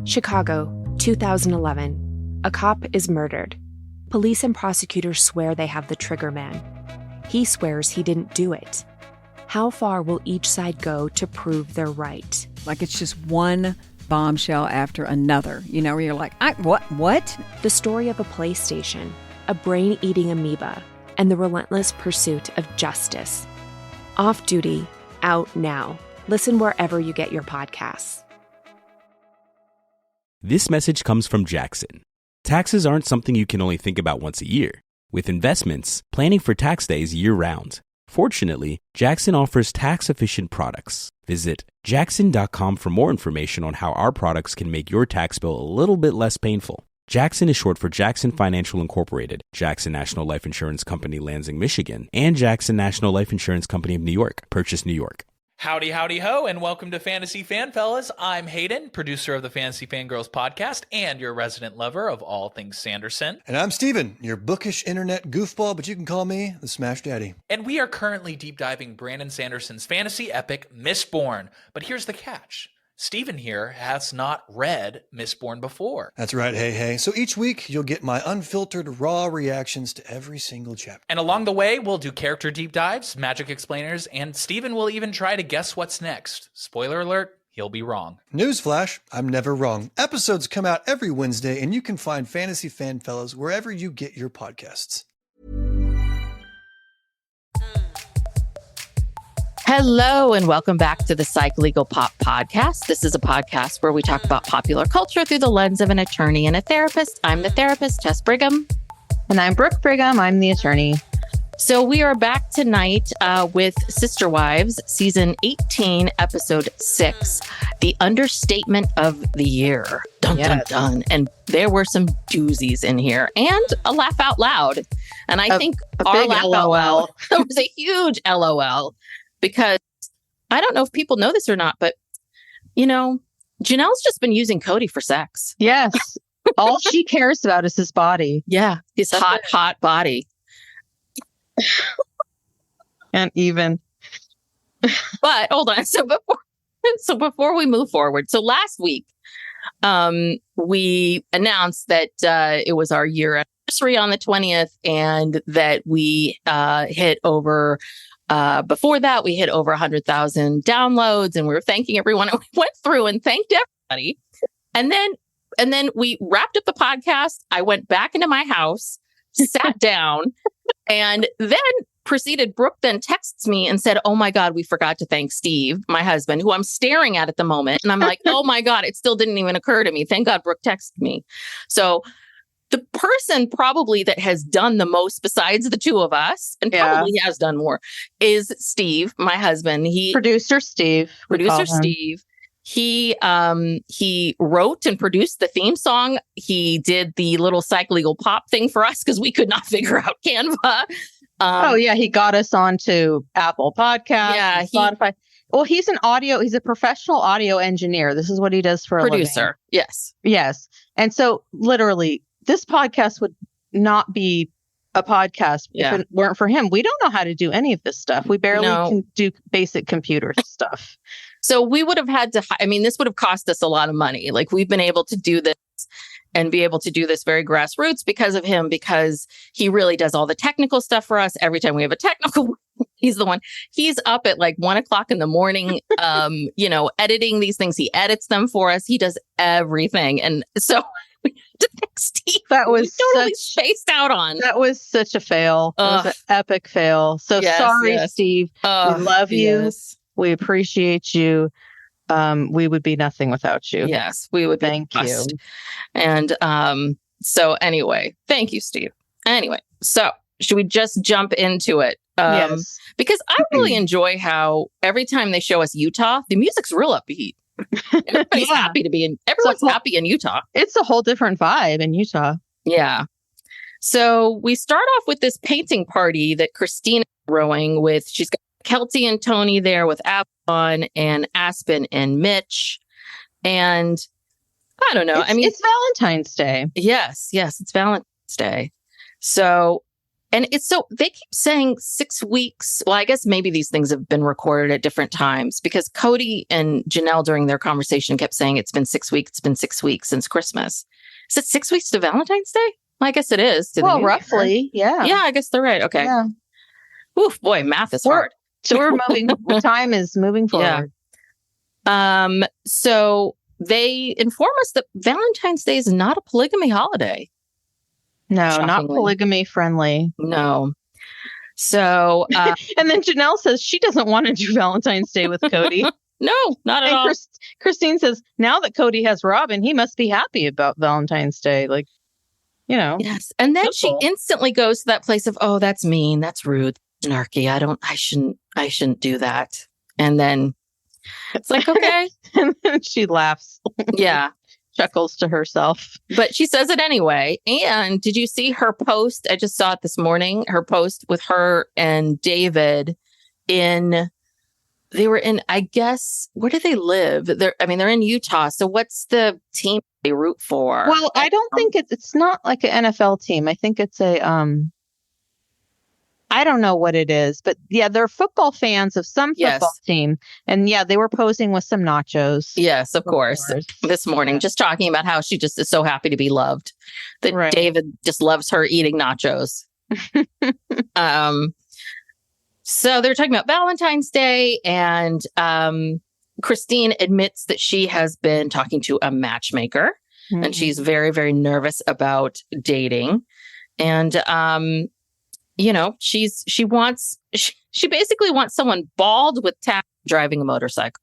Chicago, 2011. A cop is murdered. Police and prosecutors swear they have the trigger man. He swears he didn't do it. How far will each side go to prove they're right? Like it's just one bombshell after another, where you're like, what? The story of a PlayStation, a brain-eating amoeba, and the relentless pursuit of justice. Off Duty, out now. Listen wherever you get your podcasts. This message comes from Jackson. Taxes aren't something you can only think about once a year. With investments, planning for tax day is year-round. Fortunately, Jackson offers tax-efficient products. Visit jackson.com for more information on how our products can make your tax bill a little bit less painful. Jackson is short for Jackson Financial Incorporated, Jackson National Life Insurance Company, Lansing, Michigan, and Jackson National Life Insurance Company of New York, Purchase, New York. Howdy, howdy, ho, and welcome to Fantasy Fan Fellas. I'm Hayden, producer of the Fantasy Fangirls podcast and your resident lover of all things Sanderson. And I'm Steven, your bookish internet goofball, but you can call me the Smash Daddy. And we are currently deep diving Brandon Sanderson's fantasy epic, Mistborn. But here's the catch. Steven here has not read Mistborn before. That's right, hey. So each week, you'll get my unfiltered, raw reactions to every single chapter. And along the way, we'll do character deep dives, magic explainers, and Steven will even try to guess what's next. Spoiler alert, he'll be wrong. Newsflash, I'm never wrong. Episodes come out every Wednesday, and you can find Fantasy Fan Fellas wherever you get your podcasts. Hello, and welcome back to the Psych Legal Pop Podcast. This is a podcast where we talk about popular culture through the lens of an attorney and a therapist. I'm the therapist, Tess Brigham. And I'm Brooke Brigham. I'm the attorney. So we are back tonight with Sister Wives, Season 18, Episode 6, The Understatement of the Year. Dun, dun, dun. And there were some doozies in here and a laugh out loud. And I think our laugh out loud, there was a huge LOL. Because I don't know if people know this or not, but, Janelle's just been using Kody for sex. Yes. All she cares about is his body. Yeah. His hot body. And even. But hold on. So before we move forward. So last week, we announced that it was our year anniversary on the 20th and that we hit over... before that, we hit over 100,000 downloads and we were thanking everyone. And we went through and thanked everybody. And then we wrapped up the podcast. I went back into my house, sat down, and then Brooke then texts me and said, "Oh my God, we forgot to thank Steve, my husband, who I'm staring at the moment." And I'm like, "Oh my God, it still didn't even occur to me. Thank God Brooke texted me." So the person probably that has done the most besides the two of us, and probably has done more, is Steve, my husband. Producer Steve. He wrote and produced the theme song. He did the little Psych Legal Pop thing for us because we could not figure out Canva. He got us onto Apple Podcasts, Spotify. Well, he's a professional audio engineer. This is what he does for a living. Producer. Yes. And so literally, this podcast would not be a podcast if it weren't for him. We don't know how to do any of this stuff. We barely can do basic computer stuff. So we would have had to, this would have cost us a lot of money. Like we've been able to do this and be able to do this very grassroots because of him, because he really does all the technical stuff for us. Every time we have a technical, he's the one. He's up at like 1 o'clock in the morning, editing these things. He edits them for us. He does everything. And so we had to thank Steve. That was totally spaced out on. That was such a fail. It was an epic fail. So sorry, Steve. We love you. Yes. We appreciate you. We would be nothing without you. Yes, we would. Thank you. And so anyway, thank you, Steve. Anyway, so should we just jump into it? Yes. Because I really enjoy how every time they show us Utah, the music's real upbeat. Everybody's happy to be in. Everyone's happy in Utah. It's a whole different vibe in Utah. Yeah. So we start off with this painting party that Christina's throwing with. She's got Kelty and Tony there with Avalon and Aspyn and Mitch. And I don't know. It's Valentine's Day. Yes, it's Valentine's Day. So And they keep saying 6 weeks. Well, I guess maybe these things have been recorded at different times because Kody and Janelle during their conversation kept saying it's been 6 weeks. It's been 6 weeks since Christmas. Is it 6 weeks to Valentine's Day? Well, I guess it is. Well, roughly. Yeah. Yeah, I guess they're right. Okay. Yeah. Oof, boy, math is hard. So we're moving. Time is moving forward. Yeah. So they inform us that Valentine's Day is not a polygamy holiday. No, Shockingly. not polygamy friendly. No. So, and then Janelle says she doesn't want to do Valentine's Day with Kody. No, not at all. Christine says now that Kody has Robyn, he must be happy about Valentine's Day. Like, Yes. And then she instantly goes to that place of, oh, that's mean. That's rude. Snarky. I shouldn't do that. And then it's like, okay. And then she laughs. Yeah. Chuckles to herself. But she says it anyway. And did you see her post? I just saw it this morning. Her post with her and David they were in, I guess, where do they live? They're in Utah. So what's the team they root for? Well, I don't think it's not like an NFL team. I think it's I don't know what it is, but yeah, they're football fans of some football team. And yeah, they were posing with some nachos. Yes, of course. This morning, just talking about how she just is so happy to be loved. That David just loves her eating nachos. So they're talking about Valentine's Day, and Christine admits that she has been talking to a matchmaker, and she's very, very nervous about dating. And she basically wants someone bald with tat driving a motorcycle.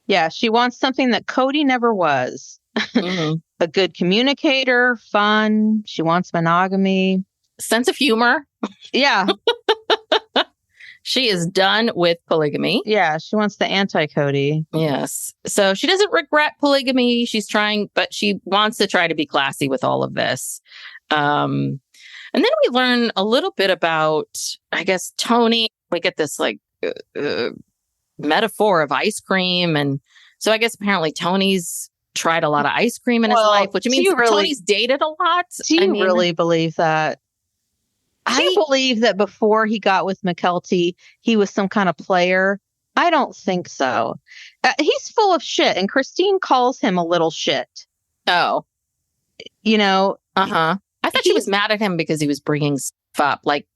Yeah, she wants something that Kody never was. A good communicator, fun. She wants monogamy. Sense of humor. Yeah. She is done with polygamy. Yeah, she wants the anti-Kody. Yes. So she doesn't regret polygamy. She's trying, but she wants to try to be classy with all of this. And then we learn a little bit about, I guess, Tony. We get this metaphor of ice cream. And so I guess apparently Tony's tried a lot of ice cream in his life, which means Tony's dated a lot. Do you really believe that? Do you believe that before he got with Mykelti, he was some kind of player? I don't think so. He's full of shit, and Christine calls him a little shit. Oh. Uh-huh. I thought she was mad at him because he was bringing stuff up, like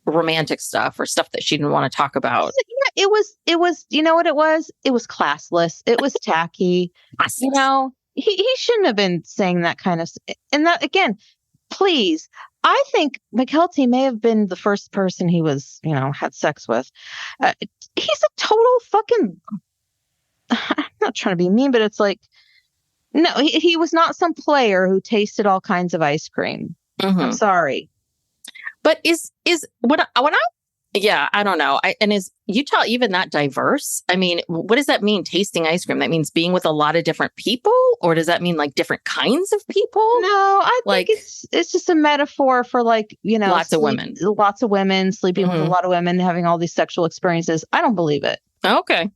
romantic stuff or stuff that she didn't want to talk about. Yeah, it was, you know what it was? It was classless. It was tacky. He shouldn't have been saying that kind of, and that, again, please, I think Mykelti may have been the first person he was, had sex with. He's a total fucking, I'm not trying to be mean, but it's like, no, he was not some player who tasted all kinds of ice cream. I'm sorry. But I don't know. And is Utah even that diverse? I mean, what does that mean, tasting ice cream? That means being with a lot of different people? Or does that mean like different kinds of people? No, I think it's just a metaphor for lots of women sleeping with a lot of women, having all these sexual experiences. I don't believe it. Okay.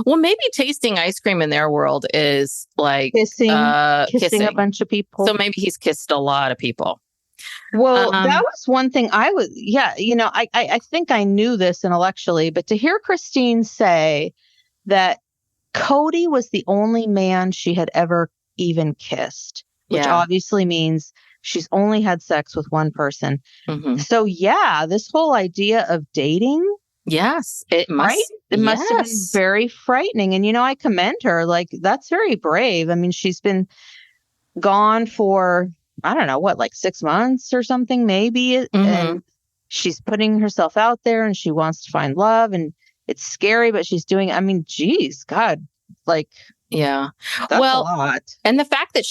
Well, maybe tasting ice cream in their world is like kissing a bunch of people. So maybe he's kissed a lot of people. Well, that was one thing I think I knew this intellectually, but to hear Christine say that Kody was the only man she had ever even kissed, which obviously means she's only had sex with one person. So this whole idea of dating. Yes, it must. Right? It must have been very frightening. And, I commend her. Like, that's very brave. I mean, she's been gone for, I don't know, like 6 months or something, maybe. And she's putting herself out there and she wants to find love. And it's scary, but she's doing, geez, God, like, yeah, that's a lot. And the fact that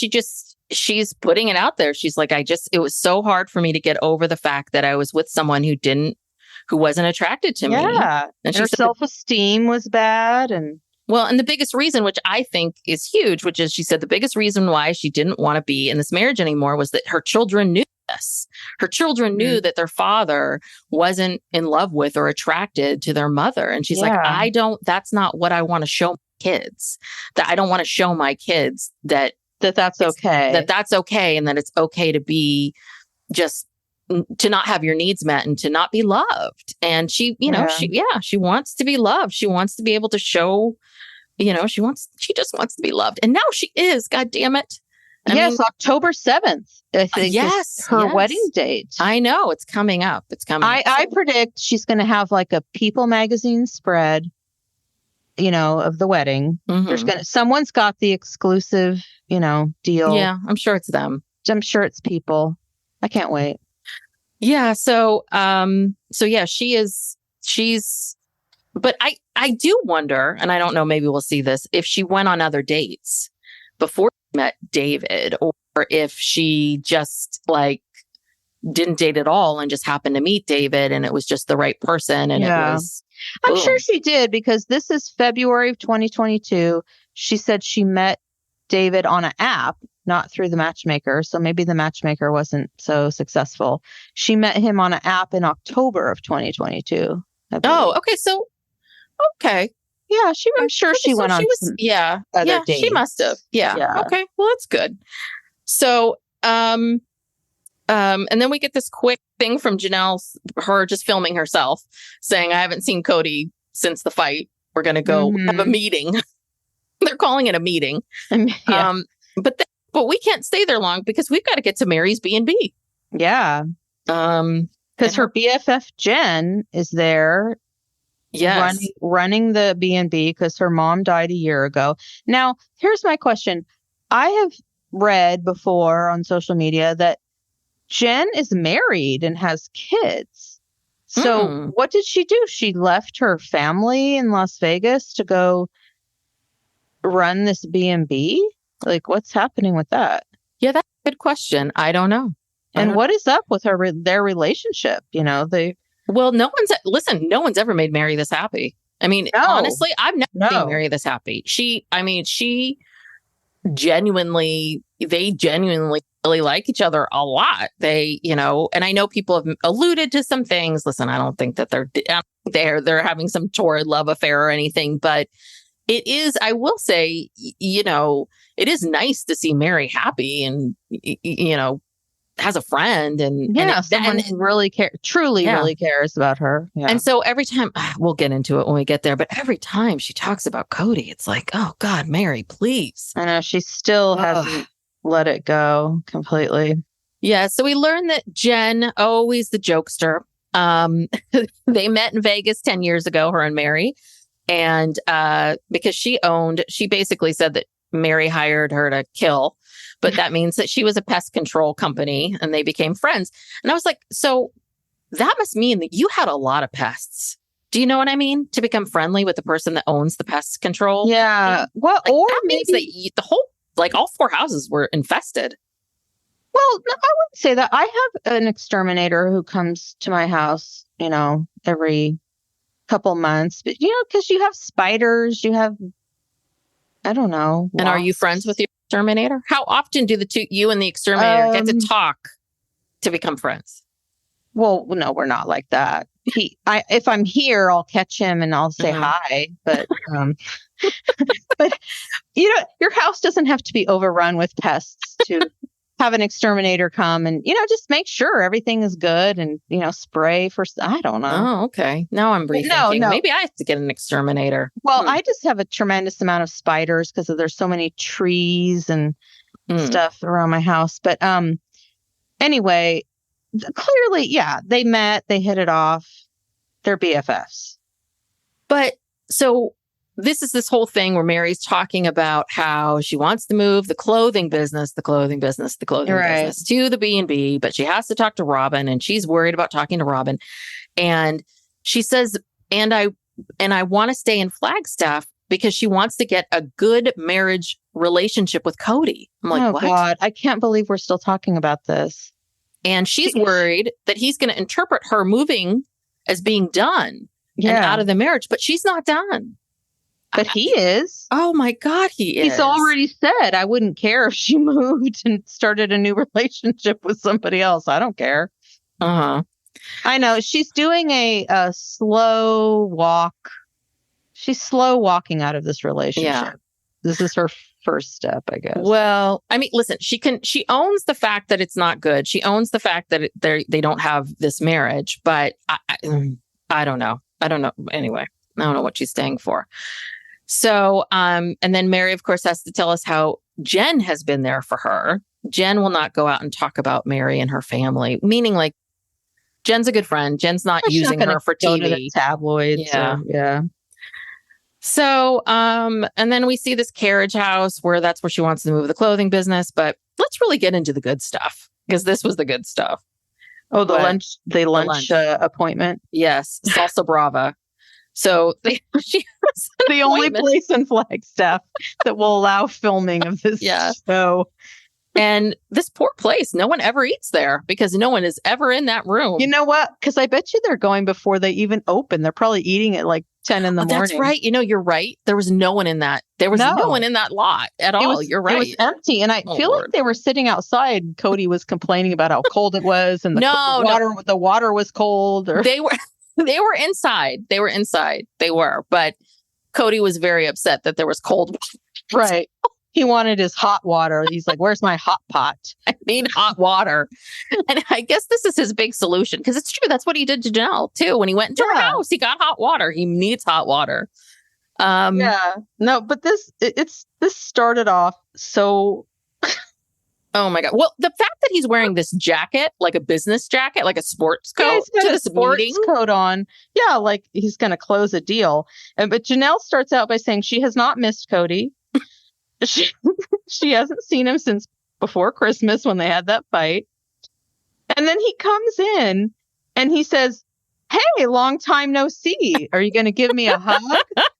she's putting it out there. She's like, it was so hard for me to get over the fact that I was with someone who wasn't attracted to me. Yeah. And her self-esteem was bad. And the biggest reason, which I think is huge, which is she said the biggest reason why she didn't want to be in this marriage anymore was that her children knew this. Her children knew that their father wasn't in love with or attracted to their mother. And she's like, that's not what I want to show kids. That I don't want to show my kids that's okay. That's okay. And that it's okay to be just to not have your needs met and to not be loved. And she, you know, she wants to be loved. She wants to be able to show, you know, she just wants to be loved. And now she is, God damn it. I mean, October 7th, I think. Yes. Her wedding date. I know. It's coming up. I predict she's going to have like a People magazine spread, you know, of the wedding. Mm-hmm. Someone's got the exclusive, you know, deal. Yeah. I'm sure it's them. I'm sure it's People. I can't wait. Yeah. So yeah, but I do wonder, and I don't know, maybe we'll see this, if she went on other dates before she met David, or if she just like didn't date at all and just happened to meet David and it was just the right person. And it was, I'm sure she did, because this is February of 2022. She said she met David on an app, not through the matchmaker. So maybe the matchmaker wasn't so successful. She met him on an app in October of 2022. Oh, okay. So, okay. Yeah, I'm sure she went on some other dates. She must have. Yeah. Okay. Well, that's good. So, and then we get this quick thing from Janelle, her just filming herself saying, I haven't seen Kody since the fight. We're going to go have a meeting. They're calling it a meeting. Yeah. But we can't stay there long because we've got to get to Meri's B&B. Yeah. Because her BFF Jen is there. Yes. Running the B&B because her mom died a year ago. Now, here's my question. I have read before on social media that Jen is married and has kids. So what did she do? She left her family in Las Vegas to go run this B&B? Like, what's happening with that? Yeah, that's a good question. I don't know. And what is up with their relationship? You know, well, no one's ever made Meri this happy. I mean, honestly, I've never seen Meri this happy. They genuinely really like each other a lot. They, you know, and I know people have alluded to some things. Listen, I don't think that they're having some torrid love affair or anything, but it is, I will say, you know, it is nice to see Meri happy and, you know, has a friend and someone who really really cares about her. Yeah. And so every time, we'll get into it when we get there, but every time she talks about Kody, it's like, oh God, Meri, please. I know she still hasn't let it go completely. Yeah. So we learned that Jen, always the jokester, they met in Vegas 10 years ago, her and Meri. And because she basically said that Meri hired her to kill, but that means that she was a pest control company and they became friends. And I was like, so that must mean that you had a lot of pests. Do you know what I mean? To become friendly with the person that owns the pest control. Yeah. Well, like, or that means that the whole, like all 4 houses were infested. Well, no, I wouldn't say that. I have an exterminator who comes to my house, you know, every couple months, but you know, because you have spiders, you have, I don't know. And are you friends with your exterminator? How often do you and the exterminator get to talk to become friends? Well, no, we're not like that. If I'm here, I'll catch him and I'll say hi. But, but you know, your house doesn't have to be overrun with pests to have an exterminator come and, you know, just make sure everything is good and, you know, spray for, I don't know. Oh, okay. Now I'm rethinking. No. Maybe I have to get an exterminator. Well, I just have a tremendous amount of spiders because there's so many trees and stuff around my house. But anyway, clearly, yeah, they met, they hit it off. They're BFFs. But so this whole thing where Meri's talking about how she wants to move the clothing business to the B&B, but she has to talk to Robyn and she's worried about talking to Robyn. And she says, and I want to stay in Flagstaff because she wants to get a good marriage relationship with Kody. I'm like, what? God, I can't believe we're still talking about this. And she's worried that he's going to interpret her moving as being done and out of the marriage, but she's not done. But he is. Oh my God, he is. He's already said, I wouldn't care if she moved and started a new relationship with somebody else. I don't care. Uh-huh. I know. She's doing a slow walk. She's slow walking out of this relationship. Yeah. This is her first step, I guess. Well, I mean, listen, she owns the fact that it's not good. She owns the fact that they don't have this marriage, but I don't know. Anyway, I don't know what she's staying for. So, and then Meri, of course, has to tell us how Jen has been there for her. Jen will not go out and talk about Meri and her family, meaning like Jen's a good friend. Jen's not using her for TV. To the tabloids. Yeah. So, and then we see this carriage house where that's where she wants to move the clothing business. But let's really get into the good stuff, because this was the good stuff. Oh, the lunch appointment. Yes, Salsa Brava. So she was the only place in Flagstaff that will allow filming of this show. And this poor place, no one ever eats there because no one is ever in that room. You know what? Because I bet you they're going before they even open. They're probably eating at like 10 in the morning. That's right. You know, you're right. There was no one in that. There was no one in that lot at all. You're right. It was empty. And I feel like they were sitting outside. Kody was complaining about how cold it was. And the water was cold. Or... They were inside. They were. But Kody was very upset that there was cold water. Right. He wanted his hot water. He's like, where's my hot pot? I need hot water. And I guess this is his big solution, because it's true. That's what he did to Janelle, too. When he went into her house, he got hot water. He needs hot water. No, but this started off so... Oh, my God. Well, the fact that he's wearing this jacket, like a business jacket, like a sports coat to this sports coat on. Yeah, like he's going to close a deal. But Janelle starts out by saying she has not missed Kody. She hasn't seen him since before Christmas when they had that fight. And then he comes in and he says, "Hey, long time no see. Are you going to give me a hug?"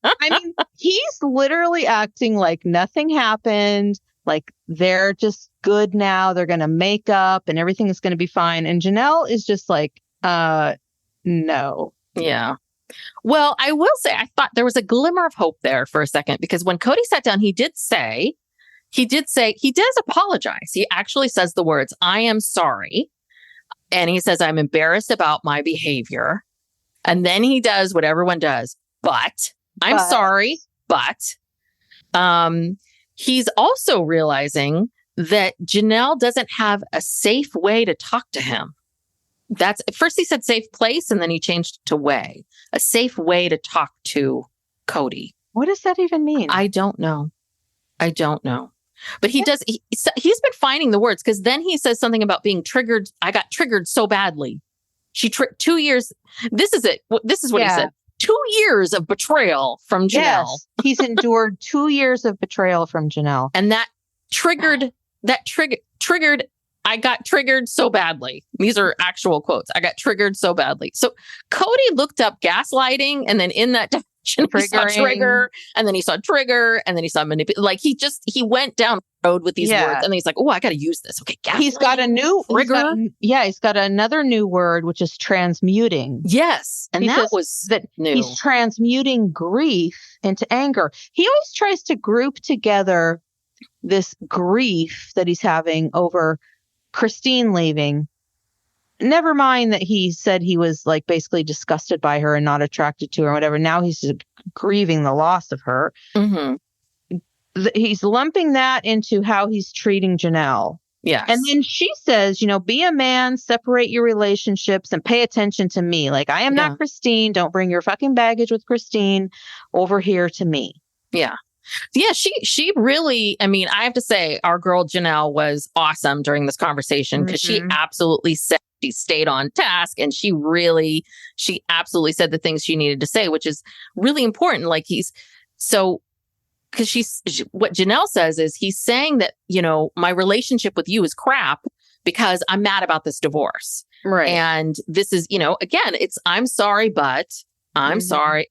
I mean, he's literally acting like nothing happened. Like they're just good now. They're going to make up and everything is going to be fine. And Janelle is just like, no. Yeah. Well, I will say, I thought there was a glimmer of hope there for a second, because when Kody sat down, he does apologize. He actually says the words, "I am sorry." And he says, "I'm embarrassed about my behavior." And then he does what everyone does. But I'm sorry. But he's also realizing that Janelle doesn't have a safe way to talk to him. That's first he said safe place, and then he changed to way. A safe way to talk to Kody. What does that even mean? I don't know. But he does. He's been finding the words, because then he says something about being triggered. I got triggered so badly. 2 years. This is it. This is what he said. 2 years of betrayal from Janelle. Yes, he's endured 2 years of betrayal from Janelle, and that triggered. I got triggered so badly. These are actual quotes. I got triggered so badly. So Kody looked up gaslighting, and then in that definition, he saw trigger, and then he saw trigger, and then he saw manipulate. Like he went down the road with these words, and then he's like, "Oh, I got to use this." Okay, gaslighting. He's got a new trigger. He's got another new word, which is transmuting. Yes, and that was new. He's transmuting grief into anger. He always tries to group together this grief that he's having over Christine leaving. Never mind that he said he was like basically disgusted by her and not attracted to her or whatever. Now he's just grieving the loss of her. Mm-hmm. He's lumping that into how he's treating Janelle. Yeah. And then she says, be a man, separate your relationships, and pay attention to me. Like, I am not Christine. Don't bring your fucking baggage with Christine over here to me. Yeah. Yeah, she really, I mean, I have to say, our girl Janelle was awesome during this conversation, because she absolutely said, she stayed on task, and she absolutely said the things she needed to say, which is really important. Like because what Janelle says is, he's saying that, my relationship with you is crap because I'm mad about this divorce. Right. And this is, again, it's, I'm sorry, but I'm sorry,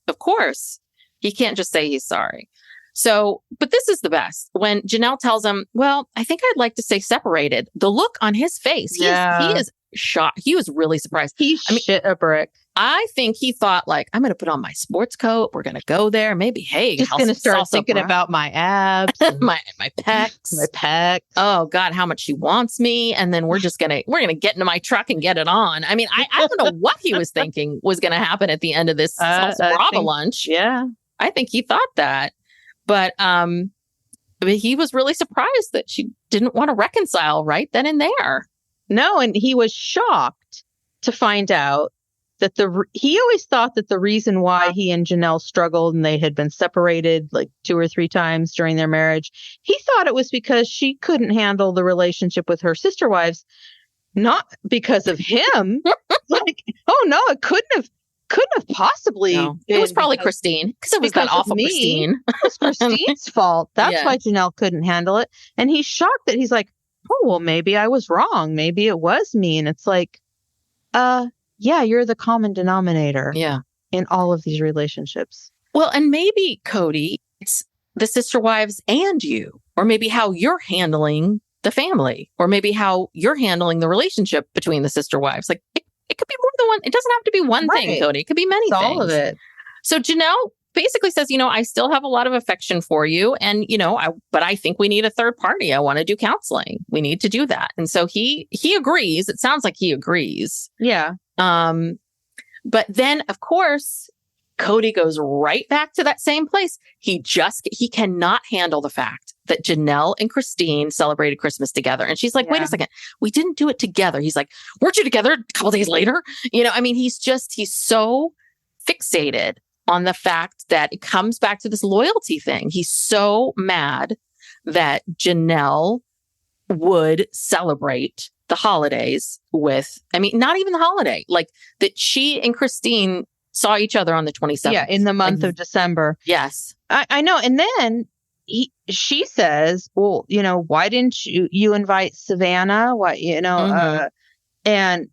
of course. He can't just say he's sorry. So, but this is the best. When Janelle tells him, "Well, I think I'd like to stay separated," the look on his face, he is shocked. He was really surprised. He shit a brick. I think he thought, like, I'm going to put on my sports coat. We're going to go there. Maybe, hey, just going to start thinking about my abs, my pecs, my pecs. Oh God, how much she wants me. And then we're going to get into my truck and get it on. I mean, I don't know what he was thinking was going to happen at the end of this Brava lunch. Yeah. I think he thought that. But I mean, he was really surprised that she didn't want to reconcile right then and there. No, and he was shocked to find out that he always thought that the reason why he and Janelle struggled and they had been separated like 2 or 3 times during their marriage, he thought it was because she couldn't handle the relationship with her sister wives, not because of him. Like, oh no, it couldn't have possibly. No. It was probably Christine, because it was that awful Christine. It's Christine's fault. That's why Janelle couldn't handle it. And he's shocked that he's like, oh, well, maybe I was wrong. Maybe it was me. And it's like, yeah, you're the common denominator in all of these relationships. Well, and maybe, Kody, it's the sister wives and you, or maybe how you're handling the family, or maybe how you're handling the relationship between the sister wives. Like, it could be more than one. It doesn't have to be one thing, Kody. It could be many things. All of it. So Janelle basically says, I still have a lot of affection for you. And, but I think we need a third party. I want to do counseling. We need to do that. And so he agrees. It sounds like he agrees. Yeah. But then, of course, Kody goes right back to that same place. He cannot handle the fact that Janelle and Christine celebrated Christmas together. And she's like, wait a second, we didn't do it together. He's like, weren't you together a couple days later? He's so fixated on the fact that it comes back to this loyalty thing. He's so mad that Janelle would celebrate the holidays with, not even the holiday, like that she and Christine saw each other on the 27th. Yeah, in the month of December. Yes. I know. And then she says, well, why didn't you invite Savannah? Why, and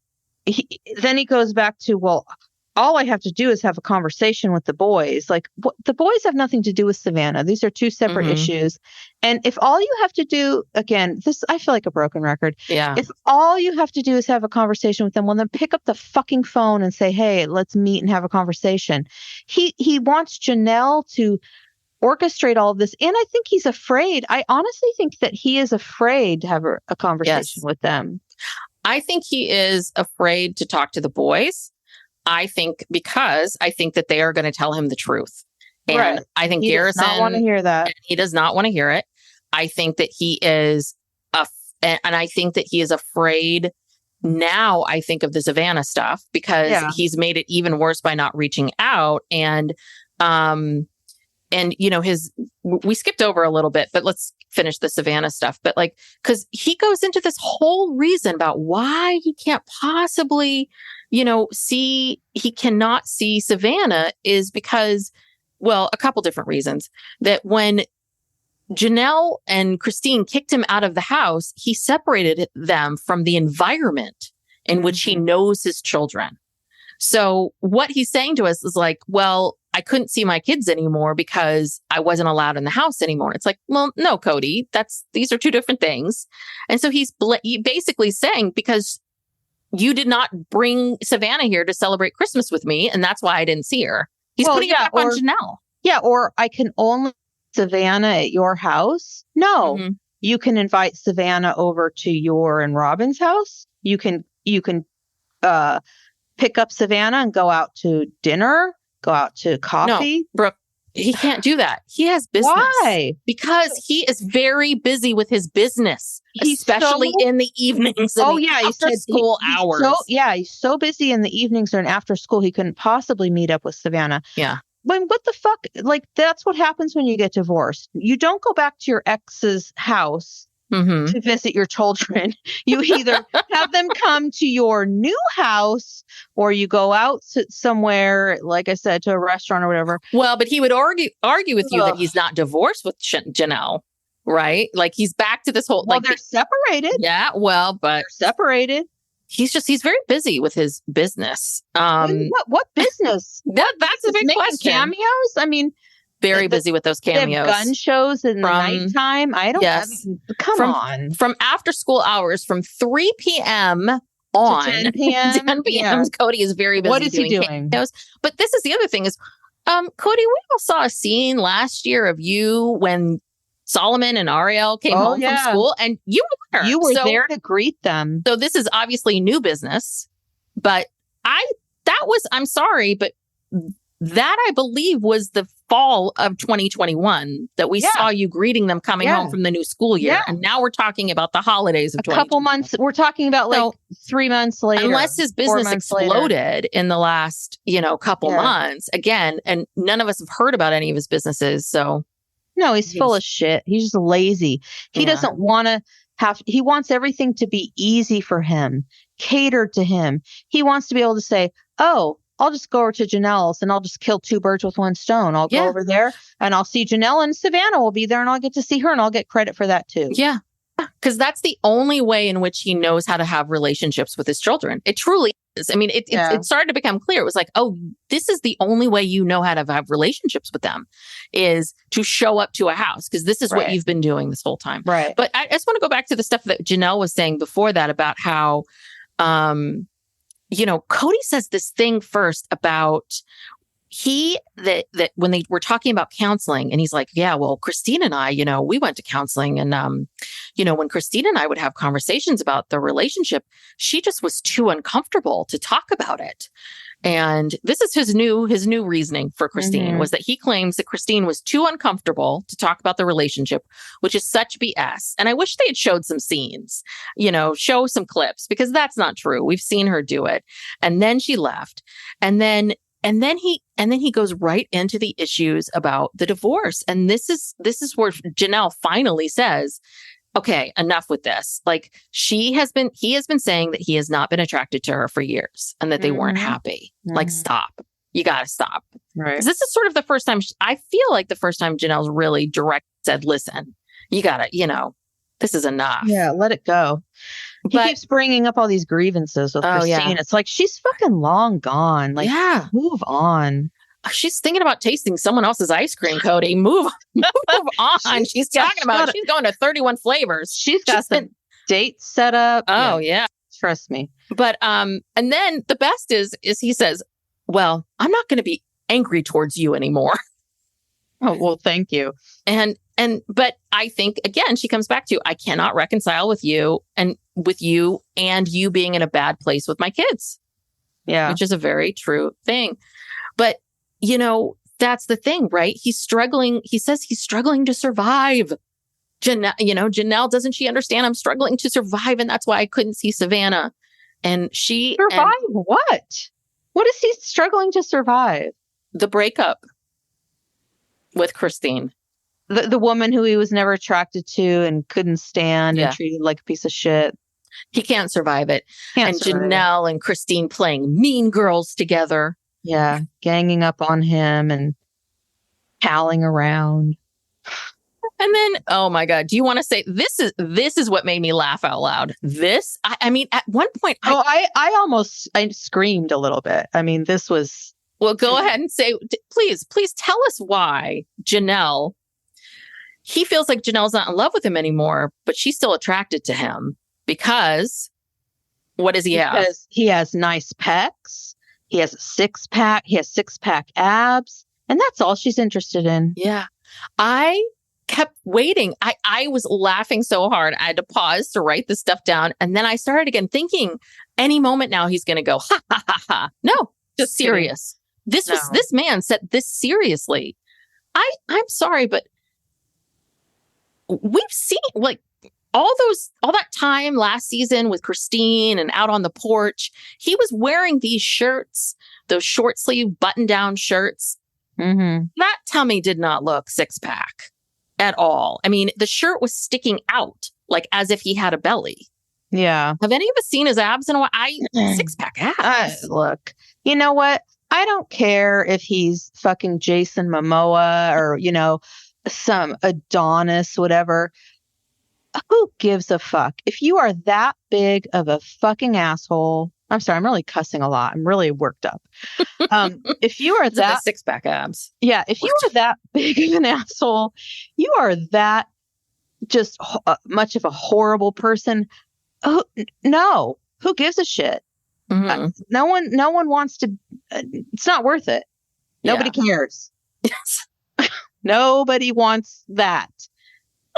then he goes back to, well, all I have to do is have a conversation with the boys. Like, the boys have nothing to do with Savannah. These are 2 separate issues. And if all you have to do, again, I feel like a broken record. Yeah. If all you have to do is have a conversation with them, well, then pick up the fucking phone and say, hey, let's meet and have a conversation. He wants Janelle to orchestrate all of this. And I think he's afraid. I honestly think that he is afraid to have a conversation with them. I think he is afraid to talk to the boys. I think that they are going to tell him the truth. And I think Garrison does not want to hear that. He does not want to hear it. I think that he is and I think that he is afraid now. I think of the Savannah stuff because he's made it even worse by not reaching out. And we skipped over a little bit, but let's finish the Savannah stuff. But because he goes into this whole reason about why he can't possibly, he cannot see Savannah is because, well, a couple different reasons. That when Janelle and Christine kicked him out of the house, he separated them from the environment in which he knows his children. So what he's saying to us is like, well, I couldn't see my kids anymore because I wasn't allowed in the house anymore. It's like, well, no, Kody, these are 2 different things. And so he's basically saying, because you did not bring Savannah here to celebrate Christmas with me, and that's why I didn't see her. He's putting it back on Janelle. Yeah, or I can only Savannah at your house. No, you can invite Savannah over to your and Robyn's house. You can pick up Savannah and go out to dinner. Go out to coffee? No, Brooke, he can't do that. He has business. Why? Because he is very busy with his business, especially in the evenings. And after school hours. He's so busy in the evenings and after school, he couldn't possibly meet up with Savannah. Yeah. When what the fuck? Like, that's what happens when you get divorced. You don't go back to your ex's house to visit your children. You either have them come to your new house or you go out somewhere, like I said, to a restaurant or whatever. Well, but he would argue with you that he's not divorced with Janelle, right? Like, he's back to this whole... Well, they're separated. Yeah, well, but... They're separated. He's very busy with his business. What business? That's a big question. Cameos? I mean... Very busy with those cameos. They have gun shows in the nighttime. I don't. Come on. From after school hours, from 3 p.m. on to 10 p.m. 10 p.m. Kody is very busy. What is he doing? Cameos. But this is the other thing is, Kody, we all saw a scene last year of you when Solomon and Ariel came home from school, and you were there. You were there to greet them. So this is obviously new business, but I'm sorry, but that I believe was the fall of 2021 that we saw you greeting them coming home from the new school year. Yeah. And now we're talking about the holidays of a couple months. We're talking about like 3 months later. Unless his business exploded in the last, couple months again, and none of us have heard about any of his businesses. So no, he's full of shit. He's just lazy. He doesn't want to he wants everything to be easy for him, catered to him. He wants to be able to say, oh, I'll just go over to Janelle's and I'll just kill 2 birds with 1 stone. I'll go over there and I'll see Janelle, and Savannah will be there, and I'll get to see her, and I'll get credit for that too. Yeah. Because that's the only way in which he knows how to have relationships with his children. It truly is. I mean, it started to become clear. It was like, oh, this is the only way you know how to have relationships with them, is to show up to a house, because this is what you've been doing this whole time. Right. But I just want to go back to the stuff that Janelle was saying before that about how, Kody says this thing first about that when they were talking about counseling, and he's like, yeah, well, Christine and I, we went to counseling, and, when Christine and I would have conversations about the relationship, she just was too uncomfortable to talk about it. And this is his new reasoning for Christine, was that he claims that Christine was too uncomfortable to talk about the relationship, which is such BS. And I wish they had showed some scenes, show some clips, because that's not true. We've seen her do it. And then she left. And then he goes right into the issues about the divorce. And this is where Janelle finally says, okay, enough with this. Like, he has been saying that he has not been attracted to her for years, and that they weren't happy. Like, stop. You got to stop. Right. 'Cause this is sort of the first time, I feel like the first time Janelle's really direct said, listen, you got to, this is enough. Yeah, let it go. He keeps bringing up all these grievances with Christine. Yeah. It's like, she's fucking long gone. Like, move on. She's thinking about tasting someone else's ice cream, Kody. Move on. She's talking about she's going to 31 flavors. She's got some dates set up. Oh, yeah. Trust me. But and then the best is he says, well, I'm not going to be angry towards you anymore. Oh, well, thank you. But I think, again, she comes back to, I cannot reconcile with you and you being in a bad place with my kids. Yeah. Which is a very true thing. But, that's the thing, right? He's struggling. He says he's struggling to survive. Janelle, doesn't she understand I'm struggling to survive? And that's why I couldn't see Savannah. And she... Survive what? What is he struggling to survive? The breakup with Christine. The woman who he was never attracted to and couldn't stand and treated like a piece of shit. He can't survive it. Janelle and Christine playing mean girls together. Yeah, ganging up on him and palling around. And then, oh my God, do you want to say this is what made me laugh out loud? This, I mean, at one point, I screamed a little bit. I mean, this was. Well, go ahead and say, please tell us why Janelle. He feels like Janelle's not in love with him anymore, but she's still attracted to him because what does he have? Because he has nice pecs. He has a 6-pack. He has 6-pack abs. And that's all she's interested in. Yeah. I kept waiting. I was laughing so hard. I had to pause to write this stuff down. And then I started again thinking, any moment now he's going to go, ha, ha, ha, ha. No, just serious. This man said this seriously. I'm sorry, but we've seen like all that time last season with Christine and out on the porch, he was wearing these shirts, those short sleeve button down shirts. Mm-hmm. That tummy did not look 6-pack at all. I mean, the shirt was sticking out like as if he had a belly. Yeah. Have any of us seen his abs in a while? 6-pack abs. Look, you know what? I don't care if he's fucking Jason Momoa or, some Adonis, whatever. Who gives a fuck? If you are that big of a fucking asshole, I'm sorry, I'm really cussing a lot. I'm really worked up. If you are that 6-pack abs. Yeah. If you are that big of an asshole, you are that just much of a horrible person. Oh, no. Who gives a shit? Mm-hmm. No one wants to. It's not worth it. Nobody cares. Yes. Nobody wants that.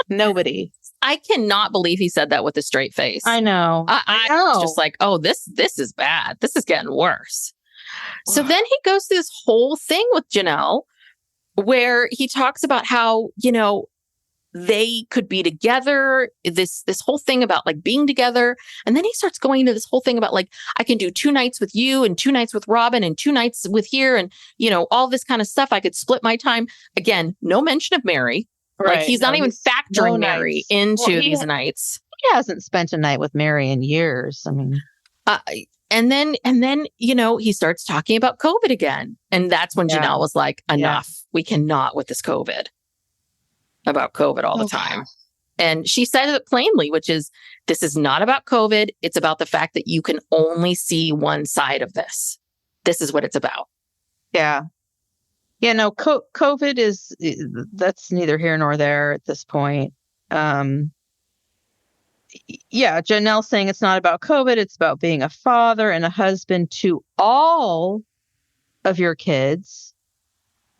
Nobody. I cannot believe he said that with a straight face. I know. I was just like, oh, this is bad. This is getting worse. So then he goes through this whole thing with Janelle where he talks about how, they could be together, this whole thing about like being together. And then he starts going into this whole thing about like, I can do 2 nights with you and 2 nights with Robyn and 2 nights with here. And, all this kind of stuff. I could split my time. Again, no mention of Meri. Right. Like he's not even factoring Meri into these nights. He hasn't spent a night with Meri in years. I mean, and then, he starts talking about COVID again. And that's when Janelle was like, enough. We cannot with this COVID. About COVID all the time. And she said it plainly, which is, this is not about COVID. It's about the fact that you can only see one side of this. This is what it's about. Yeah. Yeah, no, COVID that's neither here nor there at this point. Yeah, Janelle saying it's not about COVID. It's about being a father and a husband to all of your kids.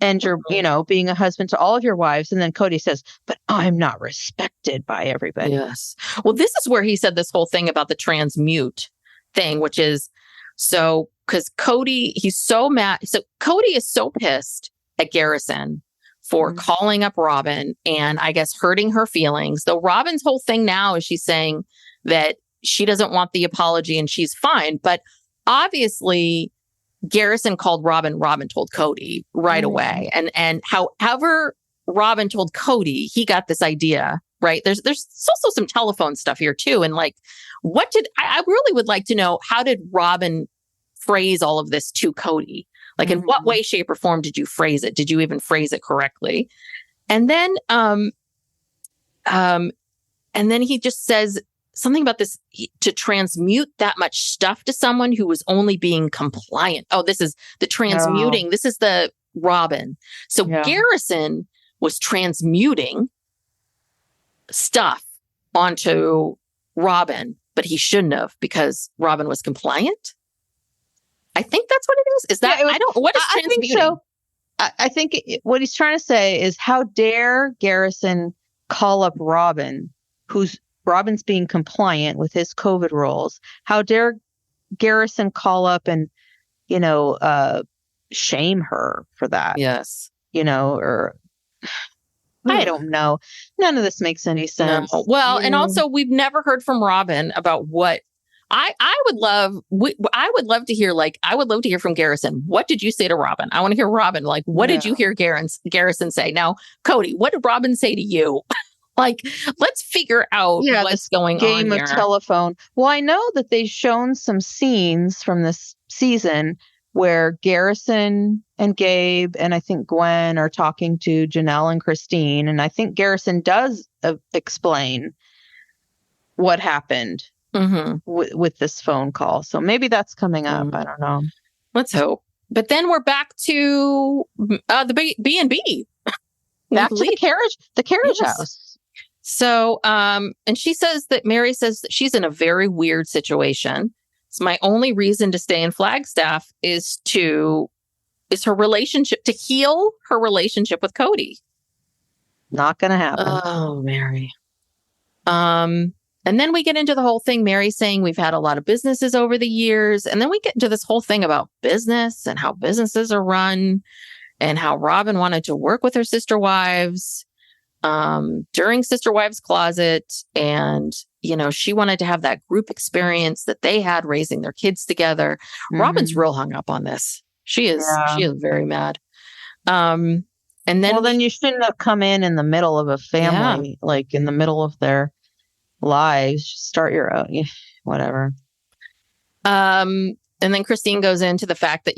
And you're, being a husband to all of your wives. And then Kody says, but I'm not respected by everybody. Yes. Well, this is where he said this whole thing about the transmute thing, which is because Kody, he's so mad. So Kody is so pissed at Garrison for calling up Robyn and I guess hurting her feelings. Though Robyn's whole thing now is she's saying that she doesn't want the apology and she's fine. But obviously, Garrison called Robyn. Robyn told Kody right away. And however Robyn told Kody, he got this idea, right? There's also some telephone stuff here too. And like, I really would like to know, how did Robyn phrase all of this to Kody? Like in what way, shape or form did you phrase it? Did you even phrase it correctly? And then he just says something about this, to transmute that much stuff to someone who was only being compliant. Oh, this is the transmuting. This is the Robyn. So Garrison was transmuting stuff onto Robyn, but he shouldn't have because Robyn was compliant. I think that's what it is. Is that, what is transmuting? I think so. I think what he's trying to say is, how dare Garrison call up Robyn, Robyn's being compliant with his COVID rules. How dare Garrison call up and, shame her for that? Yes. Or I don't know. None of this makes any sense. No. Well, and also we've never heard from Robyn about what I would love to hear. Like, I would love to hear from Garrison. What did you say to Robyn? I want to hear Robyn. Like, what did you hear Garrison say? Now, Kody, what did Robyn say to you? Like, let's figure out what's going on here. Game of telephone. Well, I know that they've shown some scenes from this season where Garrison and Gabe and I think Gwen are talking to Janelle and Christine. And I think Garrison does explain what happened with this phone call. So maybe that's coming up. I don't know. Let's hope. But then we're back to the B&B. Back to the carriage house. So, and Meri says that she's in a very weird situation. So my only reason to stay in Flagstaff is her relationship, to heal her relationship with Kody. Not going to happen. Oh, Meri. And then we get into the whole thing, Meri saying we've had a lot of businesses over the years. And then we get into this whole thing about business and how businesses are run and how Robyn wanted to work with her sister wives during Sister Wives Closet. And, she wanted to have that group experience that they had raising their kids together. Robyn's real hung up on this. She is very mad. And then, then you shouldn't have come in the middle of a family, like in the middle of their lives. Just start your own, whatever. And then Christine goes into the fact that,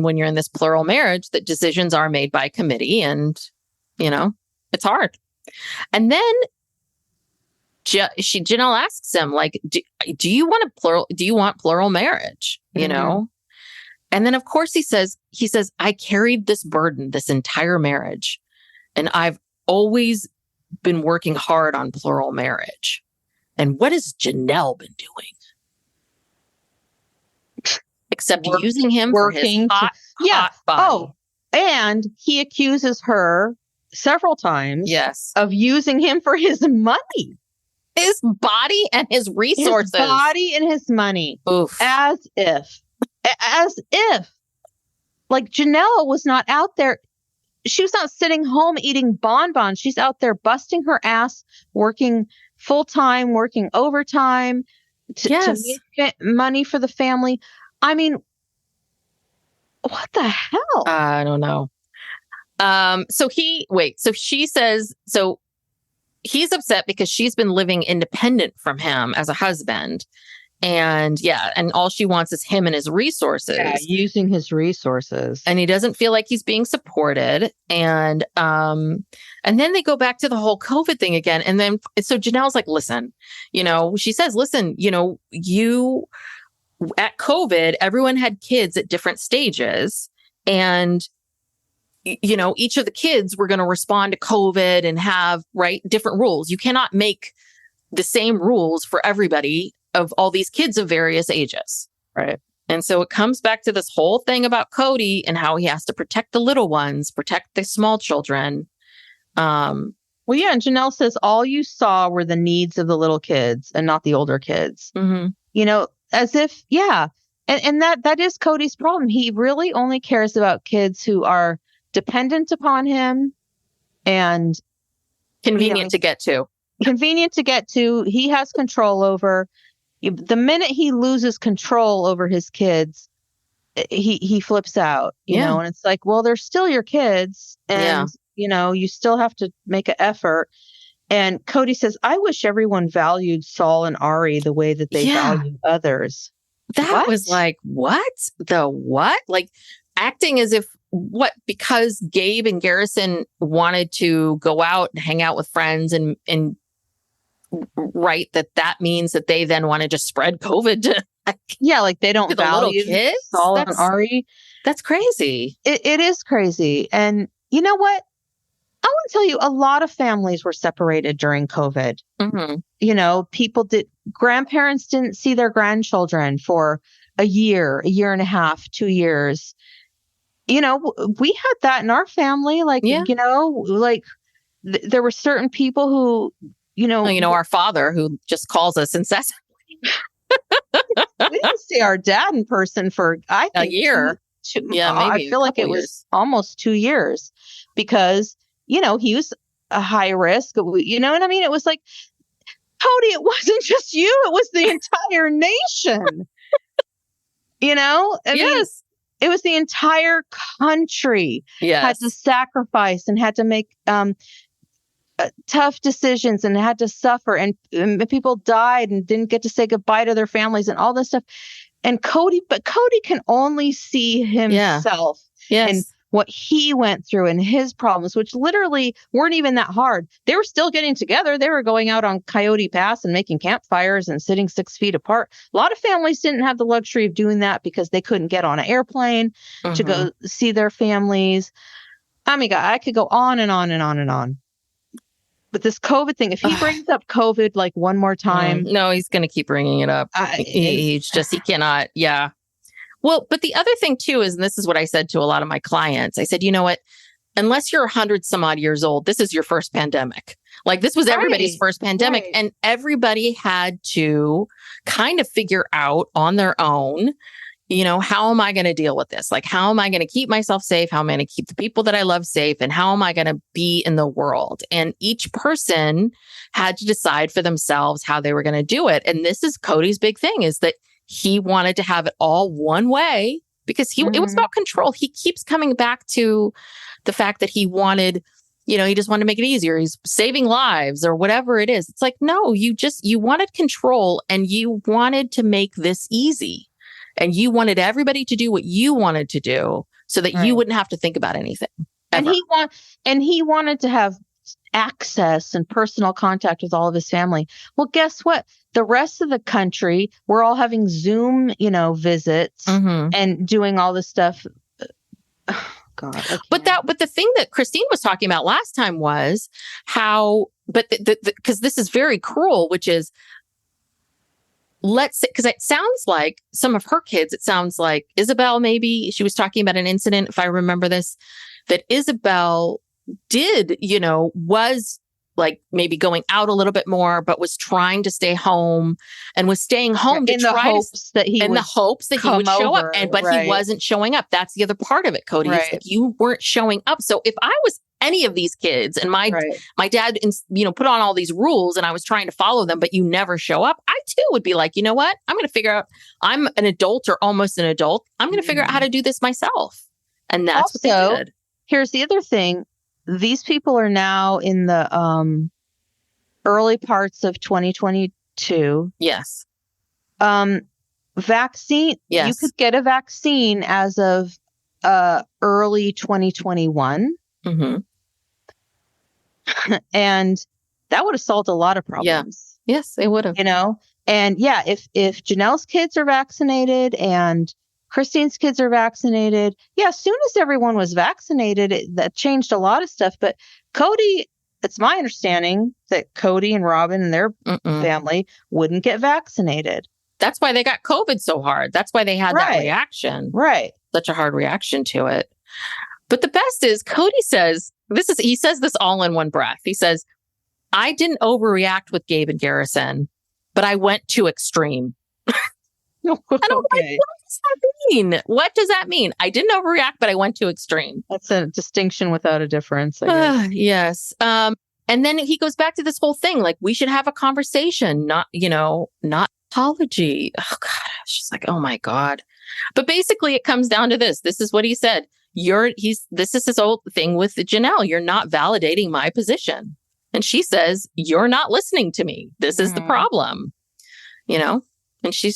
when you're in this plural marriage, that decisions are made by committee and, it's hard. And then Janelle asks him, like, do you want plural marriage? And then of course he says, I carried this burden, this entire marriage. And I've always been working hard on plural marriage. And what has Janelle been doing? Except using him for his hot body. Oh, and he accuses her several times of using him for his money. His body and his resources. His body and his money. Oof. As if. Like, Janelle was not out there. she was not sitting home eating bonbons. She's out there busting her ass, working full time, working overtime to make money for the family. I mean, what the hell? I don't know. So she says, so he's upset because she's been living independent from him as a husband. And and all she wants is him and his resources. Yeah, using his resources. And he doesn't feel like he's being supported. And then they go back to the whole COVID thing again. And then so Janelle's like, listen, she says, listen, you at COVID, everyone had kids at different stages. And each of the kids were going to respond to COVID and have different rules. You cannot make the same rules for everybody of all these kids of various ages. Right. And so it comes back to this whole thing about Kody and how he has to protect the little ones, protect the small children. And Janelle says all you saw were the needs of the little kids and not the older kids. Mm-hmm. As if, and that is Kody's problem. He really only cares about kids who are dependent upon him and convenient to get to. Convenient to get to. He has control over. The minute he loses control over his kids, he flips out, and it's like, well, they're still your kids. And, you still have to make an effort. And Kody says, I wish everyone valued Saul and Ari the way that they value others. That was like, what? The what? Like acting as if because Gabe and Garrison wanted to go out and hang out with friends and that means that they then want to just spread COVID to like they don't value the little kids. Saul and Ari. That's crazy. It is crazy. And you know what? I want to tell you, a lot of families were separated during COVID. Mm-hmm. Grandparents didn't see their grandchildren for a year and a half, 2 years. We had that in our family. There were certain people who, our father who just calls us incessantly. We didn't see our dad in person for, I think, a year. Maybe. I feel like it was almost 2 years because, he was a high risk. You know what I mean? It was like, Kody, it wasn't just you. It was the entire nation. Yes. It was the entire country had to sacrifice and had to make tough decisions and had to suffer. And people died and didn't get to say goodbye to their families and all this stuff. And Kody can only see himself and what he went through and his problems, which literally weren't even that hard. They were still getting together. They were going out on Coyote Pass and making campfires and sitting 6 feet apart. A lot of families didn't have the luxury of doing that because they couldn't get on an airplane to go see their families. I mean, I could go on and on and on and on. But this COVID thing, if he brings up COVID like one more time. No, he's going to keep bringing it up. He cannot. Yeah. Well, but the other thing too is, and this is what I said to a lot of my clients, I said, you know what, unless you're 100 some odd years old, this is your first pandemic. Like this was everybody's first pandemic and everybody had to kind of figure out on their own, how am I going to deal with this? Like, how am I going to keep myself safe? How am I going to keep the people that I love safe? And how am I going to be in the world? And each person had to decide for themselves how they were going to do it. And this is Kody's big thing, is that he wanted to have it all one way because it was about control. He keeps coming back to the fact that he wanted, he just wanted to make it easier. He's saving lives or whatever it is. It's like, no, you wanted control and you wanted to make this easy. And you wanted everybody to do what you wanted to do so that you wouldn't have to think about anything. Ever. And he wanted to have access and personal contact with all of his family. Well, guess what? The rest of the country, we're all having Zoom, visits and doing all this stuff. Oh, God. But the thing that Christine was talking about last time was how, because this is very cruel, which is, let's say, because it sounds like some of her kids, it sounds like Isabel, maybe she was talking about an incident, if I remember this, that Isabel did, was like maybe going out a little bit more, but was trying to stay home and was staying home in the hopes that he would show up. But he wasn't showing up. That's the other part of it, Kody. It's like you weren't showing up. So if I was any of these kids and my dad, put on all these rules and I was trying to follow them, but you never show up, I too would be like, you know what? I'm going to figure out, I'm an adult or almost an adult. I'm going to figure out how to do this myself. And that's what they did. Here's the other thing. These people are now in the early parts of 2022. Yes. Vaccine. Yes. You could get a vaccine as of early 2021. Mm-hmm. And that would have solved a lot of problems. Yeah. Yes, it would have. And if Janelle's kids are vaccinated and Christine's kids are vaccinated. Yeah, as soon as everyone was vaccinated, that changed a lot of stuff. But Kody, it's my understanding that Kody and Robyn and their family wouldn't get vaccinated. That's why they got COVID so hard. That's why they had that reaction. Right. Such a hard reaction to it. But the best is Kody says, he says this all in one breath. He says, I didn't overreact with Gabe and Garrison, but I went too extreme. And I'm like, what does that mean? What does that mean? I didn't overreact, but I went too extreme. That's a distinction without a difference, I guess. Yes. And then he goes back to this whole thing, like we should have a conversation, not apology. Oh God, I was just like, oh my God. But basically it comes down to this. This is what he said. This is his old thing with Janelle. You're not validating my position. And she says, you're not listening to me. This is the problem, And she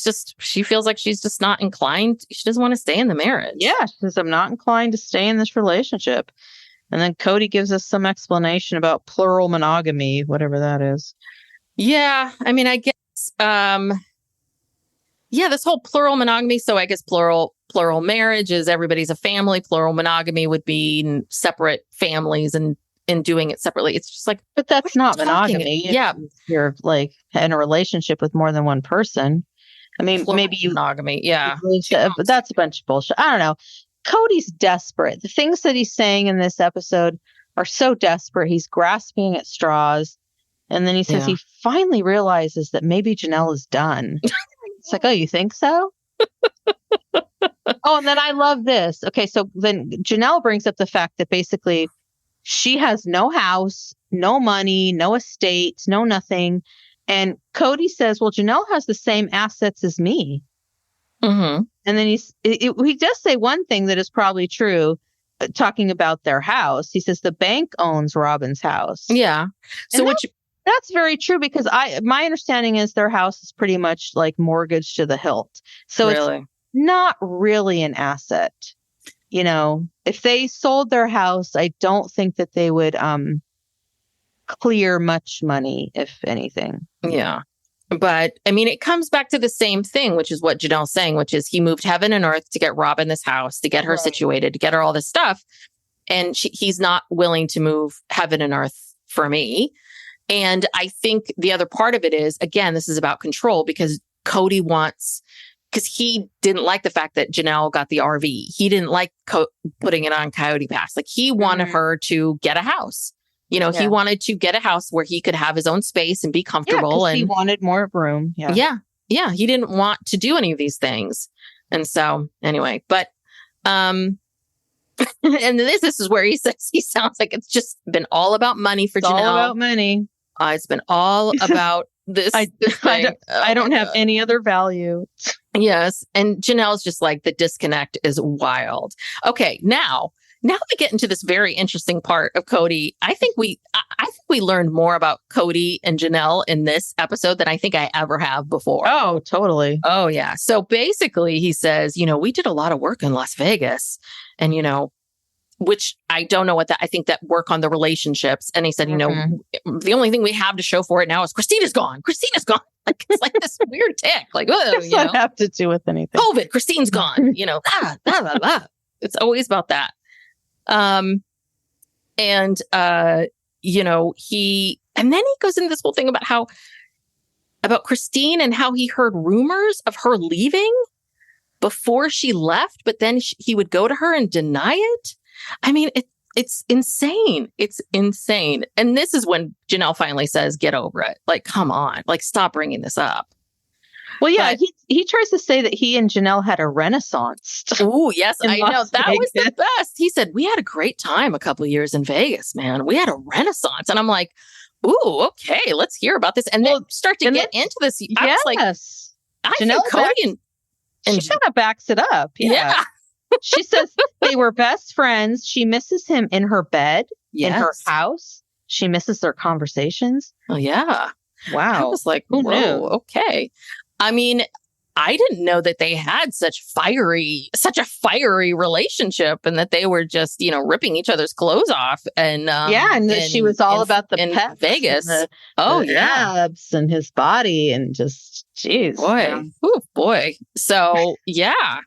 feels like she's just not inclined. She doesn't want to stay in the marriage. Yeah. She says, I'm not inclined to stay in this relationship. And then Kody gives us some explanation about plural monogamy, whatever that is. Yeah. I mean, I guess, this whole plural monogamy. So I guess plural marriage is everybody's a family. Plural monogamy would be separate families and doing it separately. It's just like, but that's not monogamy. Yeah. You're like in a relationship with more than one person. I mean, maybe monogamy. Yeah. But that's a bunch of bullshit. I don't know. Cody's desperate. The things that he's saying in this episode are so desperate. He's grasping at straws. And then he says he finally realizes that maybe Janelle is done. It's like, oh, you think so? Oh, and then I love this. Okay, so then Janelle brings up the fact that basically she has no house, no money, no estate, no nothing. And Kody says, well, Janelle has the same assets as me. Mm-hmm. And then he does say one thing that is probably true, talking about their house. He says the bank owns Robyn's house. Yeah. So that's very true because my understanding is their house is pretty much like mortgaged to the hilt. So it's not really an asset. If they sold their house, I don't think that they would clear much money, if anything. Yeah. But I mean, it comes back to the same thing, which is what Janelle's saying, which is he moved heaven and earth to get Robyn this house, to get her situated, to get her all this stuff. And he's not willing to move heaven and earth for me. And I think the other part of it is, again, this is about control because Kody because he didn't like the fact that Janelle got the RV. He didn't like putting it on Coyote Pass. Like he wanted her to get a house. He wanted to get a house where he could have his own space and be comfortable. And he wanted more room. Yeah. He didn't want to do any of these things. And so anyway, but, and this is where he says he sounds like it's just been all about money for Janelle. All about money. It's been all about this. I don't have any other value. Yes. And Janelle's just like, the disconnect is wild. Okay. Now we get into this very interesting part of Kody. I think we learned more about Kody and Janelle in this episode than I think I ever have before. Oh, totally. Oh, yeah. So basically he says, we did a lot of work in Las Vegas and, which I don't know I think that work on the relationships. And he said, the only thing we have to show for it now is Christina's gone. Like, it's like this weird tick. Like, does that have to do with anything? COVID, Christine's gone, blah, blah, blah. It's always about that. And then he goes into this whole thing about Christine and how he heard rumors of her leaving before she left, but then he would go to her and deny it. I mean, It's insane. It's insane. And this is when Janelle finally says, get over it. Like, come on, like, stop bringing this up. Well, yeah, he tries to say that he and Janelle had a renaissance. Oh, yes, I know. That was the best. He said, we had a great time a couple of years in Vegas, man. We had a renaissance. And I'm like, ooh, okay, let's hear about this. And then start to get into this. I was like, I think Kody and she kind of backs it up. Yeah. She says they were best friends. She misses him in her bed, in her house. She misses their conversations. Oh, yeah. Wow. I was like, who knew? Okay. I mean, I didn't know that they had such a fiery relationship, and that they were just, ripping each other's clothes off. And and that she was all about the pecs Vegas. And the abs and his body, and just, geez, boy, oh boy. So yeah,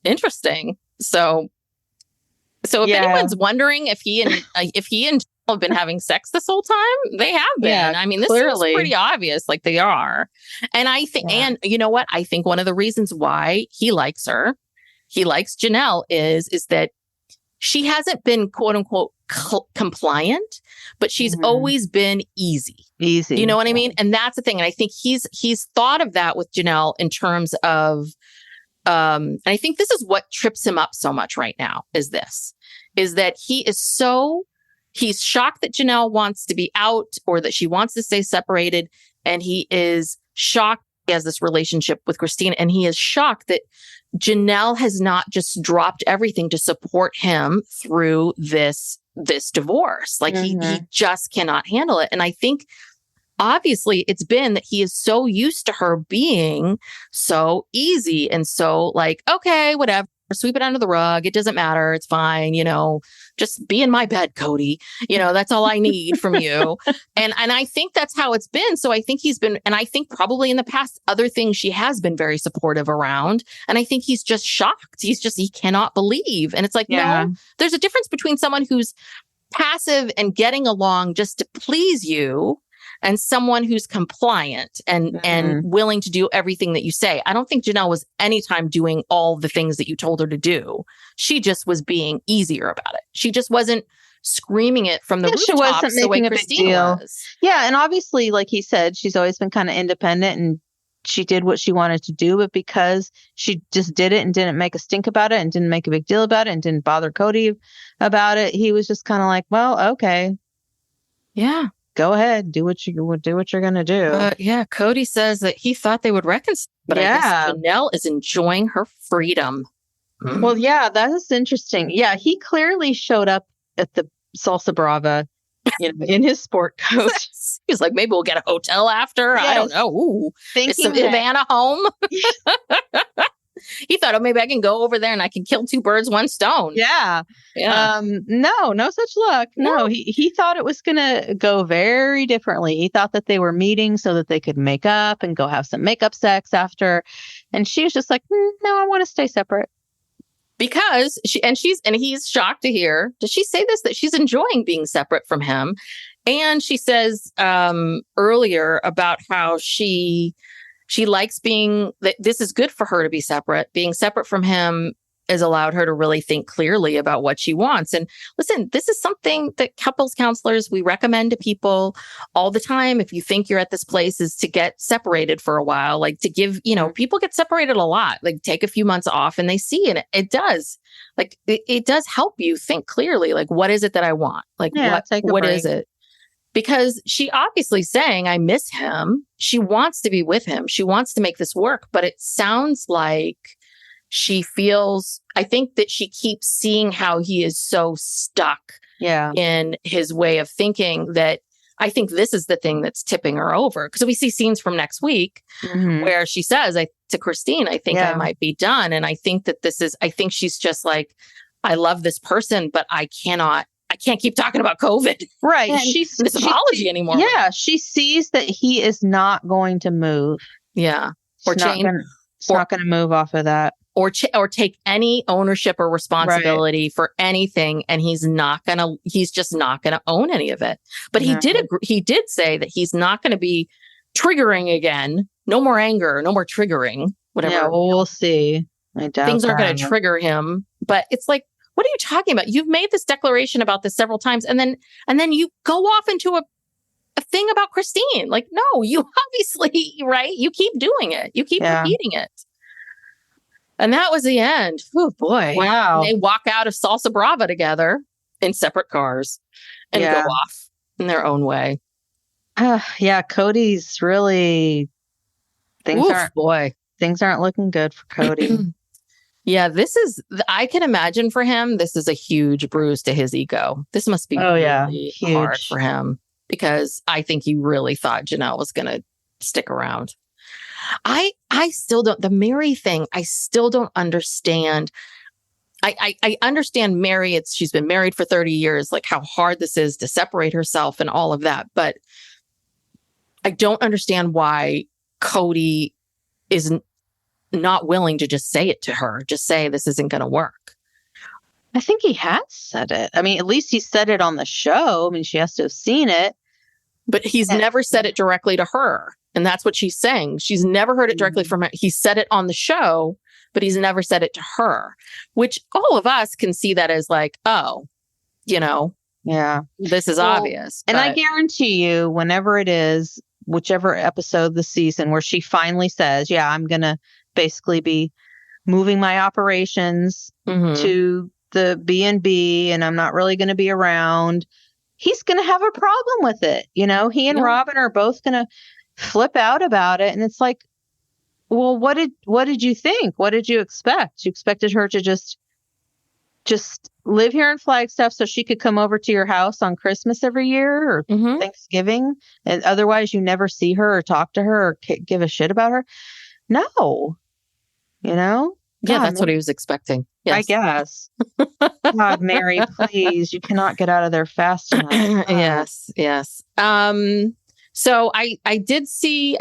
interesting. So if anyone's wondering if he and have been having sex this whole time, they have been. Yeah, I mean, this is pretty obvious, like they are. And I think, and you know what? I think one of the reasons why he likes her, he likes Janelle, is that she hasn't been quote unquote compliant, but she's always been easy. You know what I mean? And that's the thing. And I think he's thought of that with Janelle in terms of, and I think this is what trips him up so much right now is that he's shocked that Janelle wants to be out, or that she wants to stay separated. And he is shocked he has this relationship with Christine. And he is shocked that Janelle has not just dropped everything to support him through this divorce. Like he just cannot handle it. And I think obviously it's been that he is so used to her being so easy and so like, okay, whatever. Sweep it under the rug. It doesn't matter. It's fine. Just be in my bed, Kody. That's all I need from you. And I think that's how it's been. So I think he's been, and I think probably in the past, other things she has been very supportive around. And I think he's just shocked. He cannot believe. And it's like, no, there's a difference between someone who's passive and getting along just to please you, and someone who's compliant and willing to do everything that you say. I don't think Janelle was anytime doing all the things that you told her to do. She just was being easier about it. She just wasn't screaming it from the rooftops. She wasn't making a big deal. Yeah, and obviously, like he said, she's always been kind of independent, and she did what she wanted to do. But because she just did it and didn't make a stink about it and didn't make a big deal about it and didn't bother Kody about it, he was just kind of like, well, okay. Yeah. Go ahead, do what you're going to do. Kody says that he thought they would reconcile, but I guess Janelle is enjoying her freedom. Well, yeah, that is interesting. Yeah, he clearly showed up at the Salsa Brava, in his sport coat. He's like, maybe we'll get a hotel after. Yes. I don't know. Ooh, is Savannah home? He thought, maybe I can go over there and I can kill two birds, one stone. Yeah. No such luck. No, he thought it was going to go very differently. He thought that they were meeting so that they could make up and go have some makeup sex after. And she was just like, no, I want to stay separate. Because he's shocked to hear, does she say this, that she's enjoying being separate from him? And she says earlier about how she likes that this is good for her to be separate. Being separate from him has allowed her to really think clearly about what she wants. And listen, this is something that couples counselors, we recommend to people all the time. If you think you're at this place, is to get separated for a while, like to give, people get separated a lot, like take a few months off and they see, and it does, like, it does help you think clearly, like, what is it that I want? Like, what is it? Because she obviously saying, I miss him. She wants to be with him. She wants to make this work. But it sounds like she feels, I think that she keeps seeing how he is so stuck in his way of thinking, that I think this is the thing that's tipping her over. Because we see scenes from next week where she says to Christine, I think I might be done. And I think that I think she's just like, I love this person, but I can't keep talking about COVID. Right. This apology anymore. Yeah. She sees that he is not going to move. Yeah. Or change. It's not going to move off of that. Or take any ownership or responsibility for anything. And he's just not going to own any of it. But he did say that he's not going to be triggering again. No more anger, no more triggering, whatever. Yeah, we'll see. Things aren't going to trigger him. But it's like, what are you talking about? You've made this declaration about this several times. And then you go off into a thing about Christine. Like, no, you obviously, right? You keep doing it. You keep repeating it. And that was the end. Oh, boy. Wow. And they walk out of Salsa Brava together in separate cars and go off in their own way. Yeah, Kody's really... Things aren't looking good for Kody. Yeah, I can imagine for him, this is a huge bruise to his ego. This must be really hard for him, because I think he really thought Janelle was going to stick around. I still don't, the Meri thing, I still don't understand. I understand Meri, she's been married for 30 years, like how hard this is to separate herself and all of that. But I don't understand why Kody is not willing to just say it to her, just say this isn't going to work. I think he has said it. I mean, at least he said it on the show. I mean, she has to have seen it. But he's never said it directly to her. And that's what she's saying. She's never heard it directly from her. He said it on the show, but he's never said it to her, which all of us can see that as like, oh, this is obvious. And I guarantee you, whenever it is, whichever episode of the season where she finally says, I'm going to basically be moving my operations to the B&B and I'm not really going to be around, he's going to have a problem with it. He and Robyn are both going to flip out about it. And it's like, well, what did you think? What did you expect? You expected her to just live here in Flagstaff so she could come over to your house on Christmas every year or Thanksgiving, and otherwise you never see her or talk to her or give a shit about her? No. God, that's what he was expecting. Yes. I guess. God, Meri, please, you cannot get out of there fast enough. Yes. So I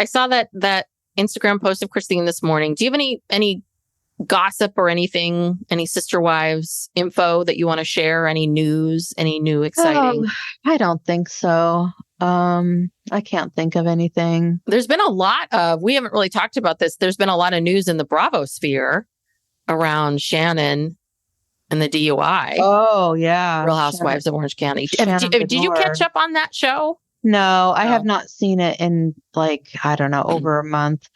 saw that Instagram post of Christine this morning. Do you have any gossip or anything, any sister wives info that you want to share? Any news, any new exciting? I don't think so. I can't think of anything. There's been a lot of, we haven't really talked about this. There's been a lot of news in the Bravo sphere around Shannon and the DUI. Oh, yeah. Real Housewives of Orange County. Did you catch up on that show? No, I have not seen it in I don't know, over a month.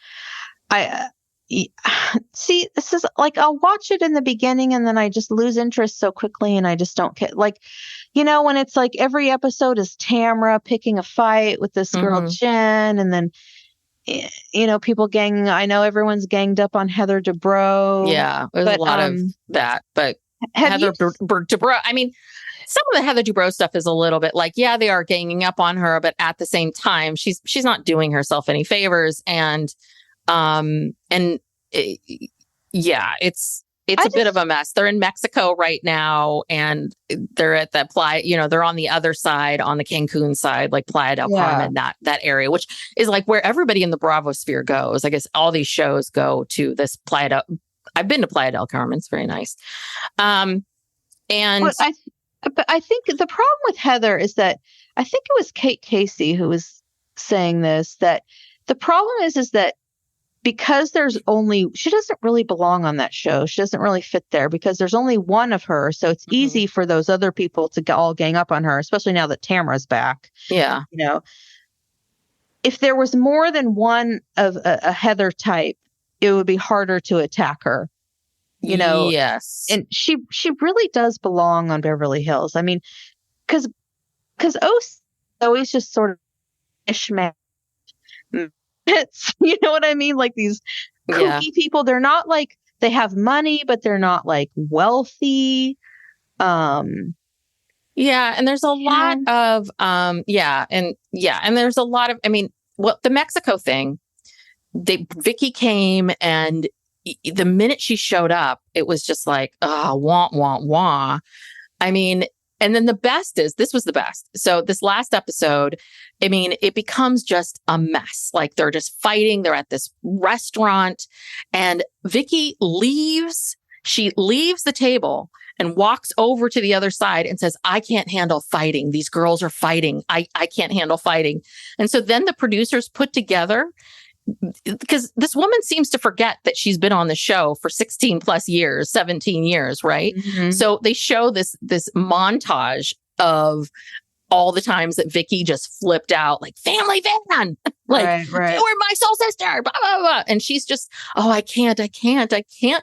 See, this is like, I'll watch it in the beginning and then I just lose interest so quickly and I just don't get, when it's like every episode is Tamra picking a fight with this girl Jen, and then people I know everyone's ganged up on Heather Dubrow. Yeah, there's a lot of that, but Heather Dubrow, I mean, some of the Heather Dubrow stuff is a little bit like, they are ganging up on her, but at the same time, she's not doing herself any favors. And it's a bit of a mess. They're in Mexico right now, and they're at that Playa, they're on the other side, on the Cancun side, like Playa del Carmen, that area, which is like where everybody in the Bravo sphere goes. I guess all these shows go to this I've been to Playa del Carmen. It's very nice. But I think the problem with Heather is that I think it was Kate Casey who was saying this, that the problem is that because she doesn't really belong on that show. She doesn't really fit there because there's only one of her. So it's easy for those other people to all gang up on her, especially now that Tamra's back. Yeah. If there was more than one of a Heather type, it would be harder to attack her. Yes. And she really does belong on Beverly Hills. I mean, because O's always just sort of ishmael. You know what I mean? Like these kooky people. They're not like, they have money, but they're not like wealthy. And there's a lot of and there's a lot of, I mean, the Mexico thing, Vicky came, and the minute she showed up, it was just like, wah, wah, wah. I mean, and then this was the best. So this last episode, I mean, it becomes just a mess. Like they're just fighting. They're at this restaurant and Vicky leaves. She leaves the table and walks over to the other side and says, I can't handle fighting. These girls are fighting. I can't handle fighting. And so then the producers put together because this woman seems to forget that she's been on the show for 16 plus years, 17 years, right? Mm-hmm. So they show this montage of all the times that Vicky just flipped out, like, family van, like, you were my soul sister, blah, blah, blah. And she's just, oh, I can't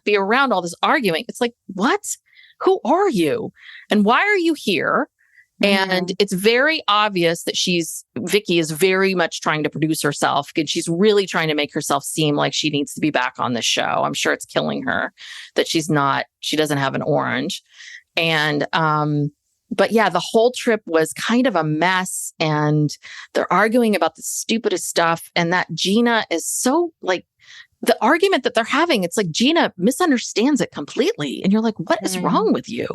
be around all this arguing. It's like, what? Who are you? And why are you here? And it's very obvious that Vicky is very much trying to produce herself, and she's really trying to make herself seem like she needs to be back on the show. I'm sure it's killing her that she doesn't have an orange. And, but yeah, the whole trip was kind of a mess, and they're arguing about the stupidest stuff. And that Gina is so like, the argument that they're having, it's like Gina misunderstands it completely. And you're like, what is wrong with you?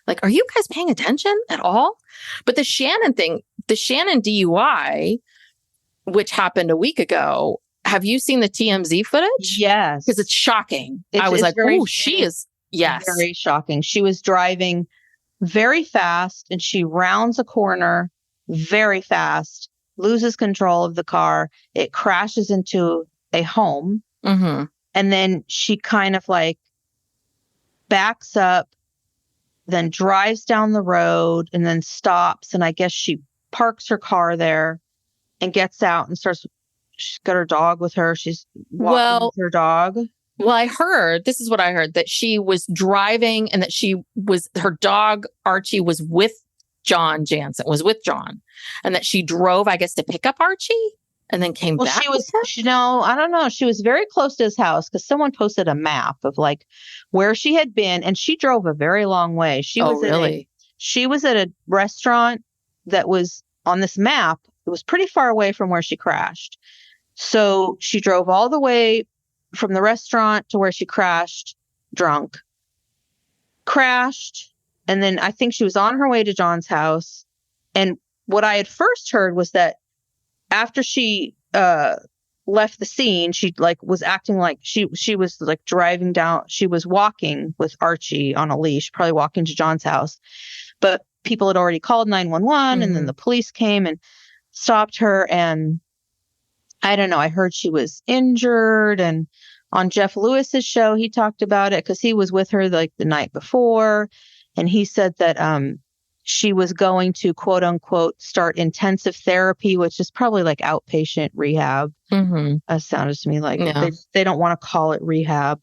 Like, are you guys paying attention at all? But the Shannon thing, the Shannon DUI, which happened a week ago, have you seen the TMZ footage? Yes. Because it's shocking. I was like, oh, she is, yes. Very shocking. She was driving very fast and she rounds a corner very fast, loses control of the car. It crashes into a home. Mm-hmm. And then she kind of like backs up, then drives down the road and then stops. And I guess she parks her car there and gets out and she's got her dog with her. She's walking with her dog. Well, this is what I heard, that she was driving and that her dog, Archie, was with John Jansen, and that she drove, I guess, to pick up Archie. And then came back. I don't know. She was very close to his house because someone posted a map of like where she had been, and she drove a very long way. She was at a restaurant that was on this map. It was pretty far away from where she crashed. So she drove all the way from the restaurant to where she crashed, drunk, crashed. And then I think she was on her way to John's house. And what I had first heard was that after she left the scene, she like was acting like she was like driving down. She was walking with Archie on a leash, probably walking to John's house. But people had already called 911, and then the police came and stopped her. And I don't know. I heard she was injured. And on Jeff Lewis's show, he talked about it because he was with her like the night before, and he said that she was going to, quote unquote, start intensive therapy, which is probably like outpatient rehab. Sounded to me like they don't want to call it rehab.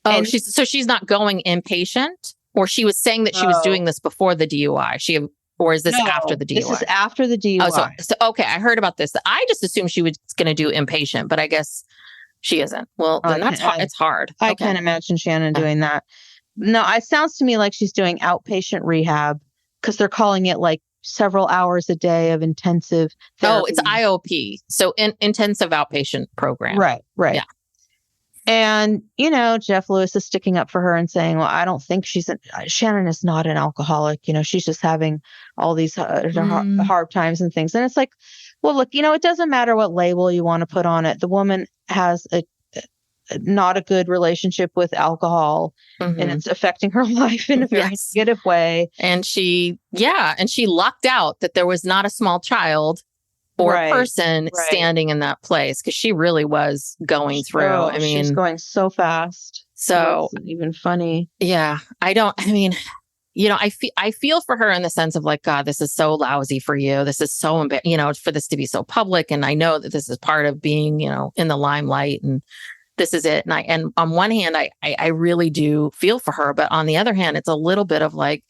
Oh, and she's not going inpatient, or she was saying that she was doing this before the DUI. Or is this after the DUI? This is after the DUI. Oh, so okay, I heard about this. I just assumed she was going to do inpatient, but I guess she isn't. Well, then it's hard. I can't imagine Shannon doing that. No, it sounds to me like she's doing outpatient rehab, because they're calling it like several hours a day of intensive therapy. Oh, it's IOP. So intensive outpatient program. Right. Yeah. And, Jeff Lewis is sticking up for her and saying, well, I don't think Shannon is not an alcoholic. She's just having all these hard times and things. And it's like, well, look, it doesn't matter what label you want to put on it. The woman has not a good relationship with alcohol, and it's affecting her life in a very negative way. And she lucked out that there was not a small child or person standing in that place, because she really was going through. She was going so fast. So it wasn't even funny. Yeah. I feel for her in the sense of like, God, this is so lousy for you. This is so, for this to be so public. And I know that this is part of being, in the limelight, and this is it. And on one hand, I really do feel for her. But on the other hand, it's a little bit of like,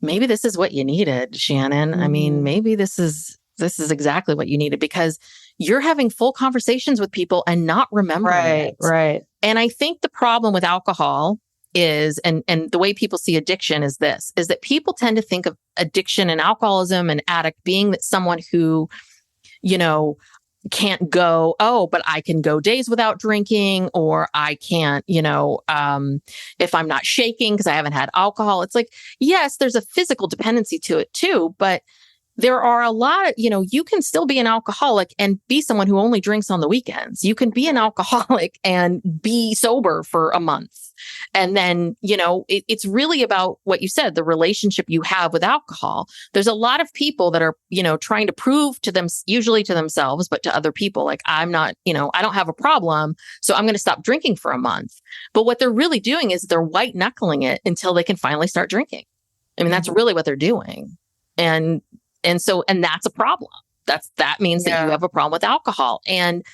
maybe this is what you needed, Shannon. I mean, maybe this is exactly what you needed, because you're having full conversations with people and not remembering it. Right. And I think the problem with alcohol is, and the way people see addiction is that people tend to think of addiction and alcoholism and addict being that someone who, can't go, but I can go days without drinking, or I can't, if I'm not shaking because I haven't had alcohol. It's like, yes, there's a physical dependency to it too, but there are a lot of, you can still be an alcoholic and be someone who only drinks on the weekends. You can be an alcoholic and be sober for a month. And then, it's really about what you said, the relationship you have with alcohol. There's a lot of people that are, trying to prove to them, usually to themselves, but to other people, like, I'm not, I don't have a problem, so I'm going to stop drinking for a month. But what they're really doing is they're white knuckling it until they can finally start drinking. I mean, that's really what they're doing. And that's a problem. That means that you have a problem with alcohol. And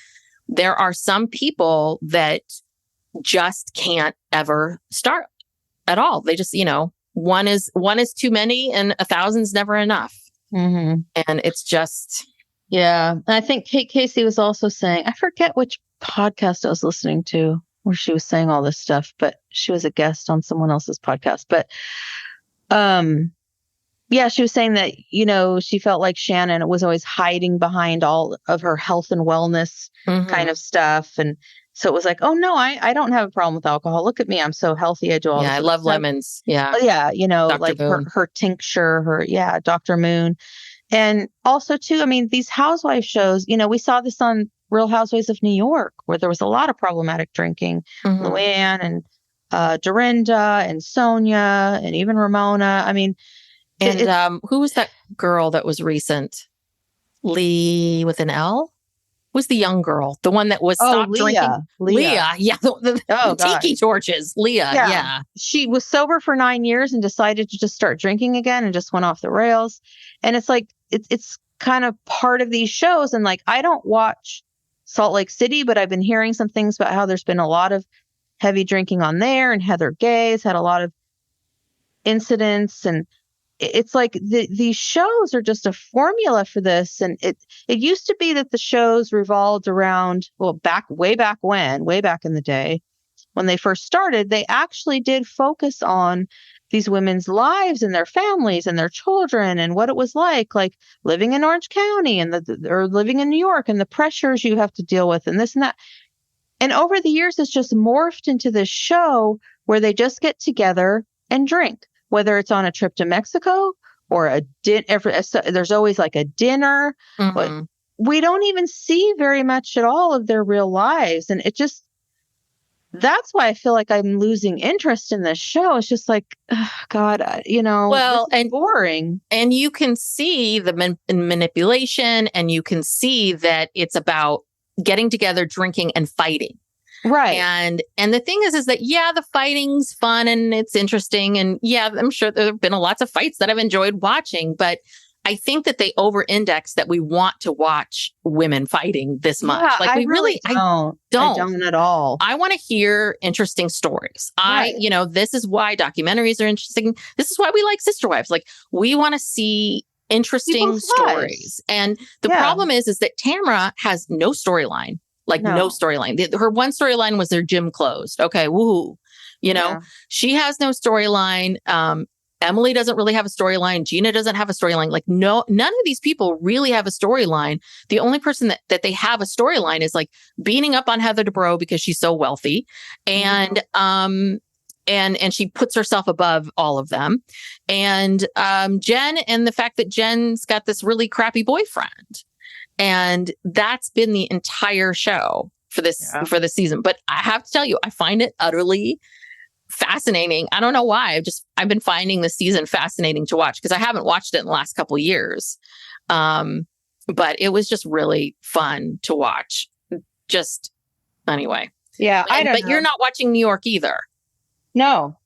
there are some people that just can't ever start at all. They just, one is too many and 1,000's never enough. Mm-hmm. And it's just. Yeah. And I think Kate Casey was also saying, I forget which podcast I was listening to where she was saying all this stuff, but she was a guest on someone else's podcast. But, yeah, she was saying that, she felt like Shannon was always hiding behind all of her health and wellness kind of stuff. And so it was like, oh, no, I don't have a problem with alcohol. Look at me. I'm so healthy. I do all this. I love lemons. Yeah. Yeah. Dr. like Moon. her tincture, Dr. Moon. And also, too, I mean, these housewife shows, we saw this on Real Housewives of New York, where there was a lot of problematic drinking. Luann and Dorinda and Sonia and even Ramona. I mean, and who was that girl that was recent? Lee with an L? Who's the young girl? The one that was stopped drinking? Leah. Yeah. The tiki torches. Leah. Yeah. She was sober for 9 years and decided to just start drinking again and just went off the rails. And it's like, it's kind of part of these shows. And like, I don't watch Salt Lake City, but I've been hearing some things about how there's been a lot of heavy drinking on there. And Heather Gay's had a lot of incidents, and it's like these shows are just a formula for this. And it used to be that the shows revolved around, way back in the day, when they first started, they actually did focus on these women's lives and their families and their children and what it was like living in Orange County and or living in New York and the pressures you have to deal with and this and that. And over the years, it's just morphed into this show where they just get together and drink. Whether it's on a trip to Mexico or a dinner, there's always like a dinner, but we don't even see very much at all of their real lives. And that's why I feel like I'm losing interest in this show. It's just like, God, this is boring. And you can see the manipulation, and you can see that it's about getting together, drinking, and fighting. Right. And the thing is that, the fighting's fun and it's interesting. And I'm sure there have been lots of fights that I've enjoyed watching, but I think that they over-index that we want to watch women fighting this much. Yeah, we really don't. I don't at all. I want to hear interesting stories. Right. This is why documentaries are interesting. This is why we like Sister Wives. We want to see interesting stories. And the problem is that Tamra has no storyline. No storyline. Her one storyline was their gym closed. Okay, woohoo. She has no storyline. Emily doesn't really have a storyline. Gina doesn't have a storyline. None of these people really have a storyline. The only person that they have a storyline is beating up on Heather Dubrow because she's so wealthy. And she puts herself above all of them. And Jen, and the fact that Jen's got this really crappy boyfriend. And that's been the entire show for this season. But I have to tell you, I find it utterly fascinating. I don't know why. I've been finding this season fascinating to watch because I haven't watched it in the last couple of years. But it was just really fun to watch. Just anyway. Yeah, I don't know. But you're not watching New York either. No.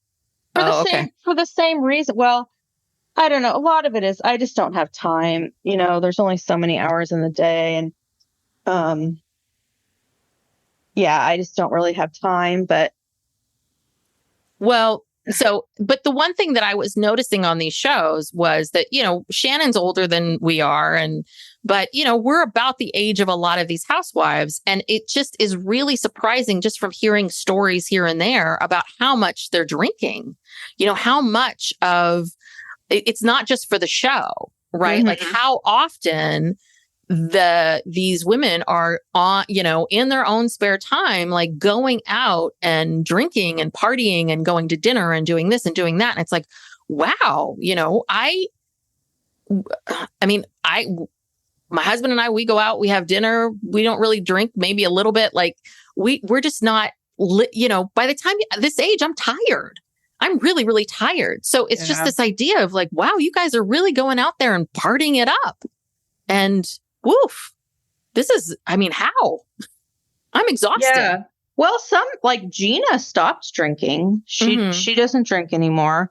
For the same reason. Well, I don't know. A lot of it is I just don't have time. There's only so many hours in the day. And I just don't really have time. But but the one thing that I was noticing on these shows was that, Shannon's older than we are. But we're about the age of a lot of these housewives. And it just is really surprising just from hearing stories here and there about how much they're drinking, how much of it's not just for the show, right? Mm-hmm. How often these women are on, in their own spare time, going out and drinking and partying and going to dinner and doing this and doing that. And it's wow, I mean, my husband and I, we go out, we have dinner. We don't really drink, maybe a little bit. Like we're just not, by the time this age, I'm tired. I'm really, really tired. So it's just this idea of like, wow, you guys are really going out there and partying it up. And woof, how? I'm exhausted. Yeah. Well, like Gina stopped drinking. She doesn't drink anymore.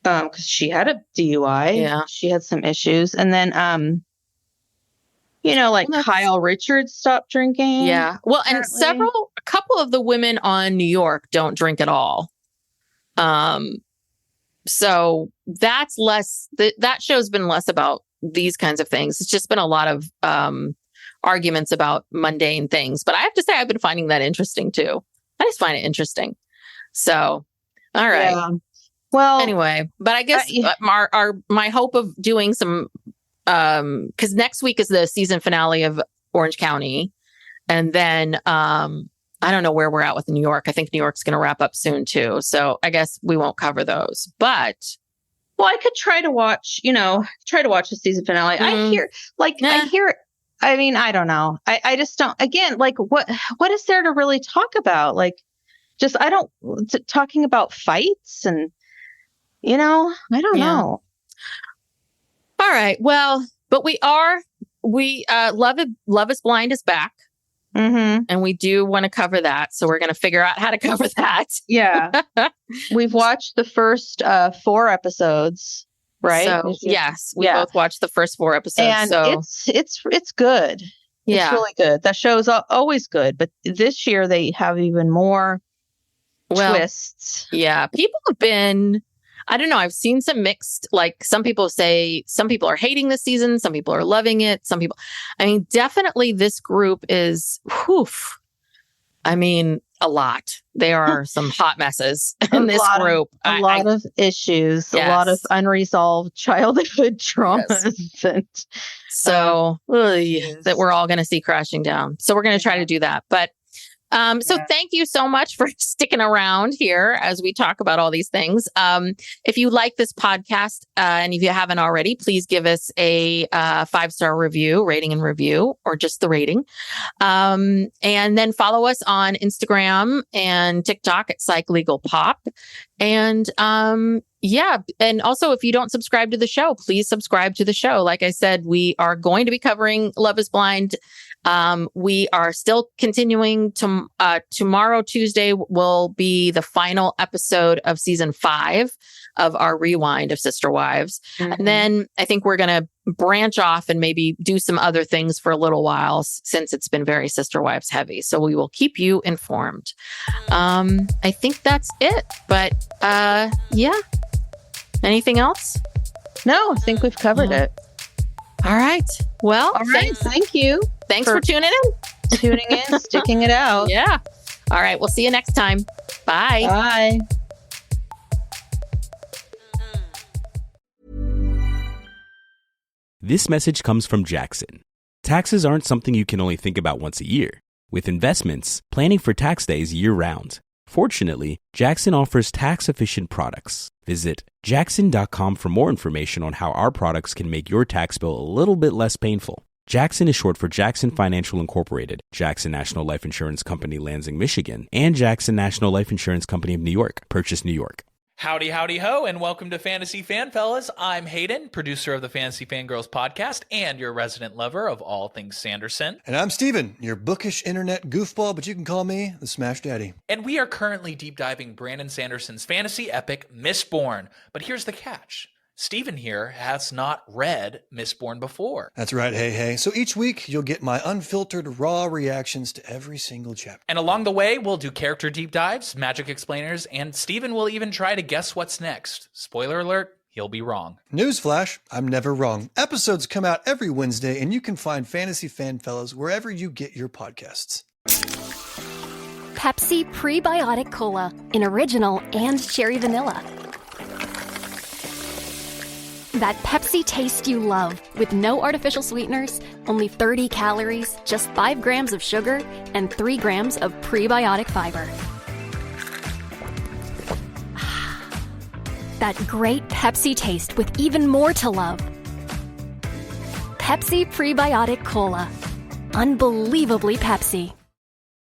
Because she had a DUI. Yeah. She had some issues. And then, Kyle Richards stopped drinking. Yeah. Well, apparently. And a couple of the women on New York don't drink at all. So that's less, that show's been less about these kinds of things. It's just been a lot of, arguments about mundane things. But I have to say, I've been finding that interesting too. I just find it interesting. So, all right. Yeah. Well, anyway, but I guess my hope of doing some, because next week is the season finale of Orange County. And then I don't know where we're at with New York. I think New York's going to wrap up soon too. So I guess we won't cover those. But I could try to watch the season finale. I mean, I don't know. I just don't, again, like what is there to really talk about? Like talking about fights and, I don't know. All right. Well, but Love is Blind is back. Mm-hmm. And we do want to cover that. So we're going to figure out how to cover that. Yeah. We've watched the first 4 episodes, right? So, yes, we both watched the first 4 episodes. And so it's good. Yeah. It's really good. That show is always good. But this year they have even more twists. Yeah. People have been, I don't know. I've seen some mixed, like some people are hating this season. Some people are loving it. Definitely this group is, a lot. There are some hot messes in this group. A lot of issues, a lot of unresolved childhood traumas. Yes. And that we're all going to see crashing down. So we're going to try to do that. But thank you so much for sticking around here as we talk about all these things. If you like this podcast, and if you haven't already, please give us a 5-star rating and review, or just the rating. And then follow us on Instagram and TikTok at PsychLegalPop. And and also, if you don't subscribe to the show, please subscribe to the show. Like I said, we are going to be covering Love is Blind. We are still continuing to, tomorrow, Tuesday, will be the final episode of season 5 of our rewind of Sister Wives. Mm-hmm. And then I think we're going to branch off and maybe do some other things for a little while, since it's been very Sister Wives heavy. So we will keep you informed. I think that's it, but, anything else? No, I think we've covered it. All right. Well, thank you. Thanks for tuning in, sticking it out. Yeah. All right. We'll see you next time. Bye. Bye. This message comes from Jackson. Taxes aren't something you can only think about once a year. With investments, planning for tax day is year-round. Fortunately, Jackson offers tax-efficient products. Visit jackson.com for more information on how our products can make your tax bill a little bit less painful. Jackson is short for Jackson Financial Incorporated, Jackson National Life Insurance Company, Lansing, Michigan, and Jackson National Life Insurance Company of New York, Purchase, New York. Howdy, howdy, ho, and welcome to Fantasy Fan Fellas. I'm Hayden, producer of the Fantasy Fangirls podcast and your resident lover of all things Sanderson. And I'm Steven, your bookish internet goofball, but you can call me the Smash Daddy. And we are currently deep diving Brandon Sanderson's fantasy epic, Mistborn. But here's the catch. Steven here has not read Mistborn before. That's right, hey. So each week, you'll get my unfiltered, raw reactions to every single chapter. And along the way, we'll do character deep dives, magic explainers, and Steven will even try to guess what's next. Spoiler alert, he'll be wrong. Newsflash, I'm never wrong. Episodes come out every Wednesday, and you can find Fantasy Fan Fellas wherever you get your podcasts. Pepsi Prebiotic Cola in original and cherry vanilla. That Pepsi taste you love, with no artificial sweeteners, only 30 calories, just 5 grams of sugar, and 3 grams of prebiotic fiber. That great Pepsi taste with even more to love. Pepsi Prebiotic Cola. Unbelievably Pepsi.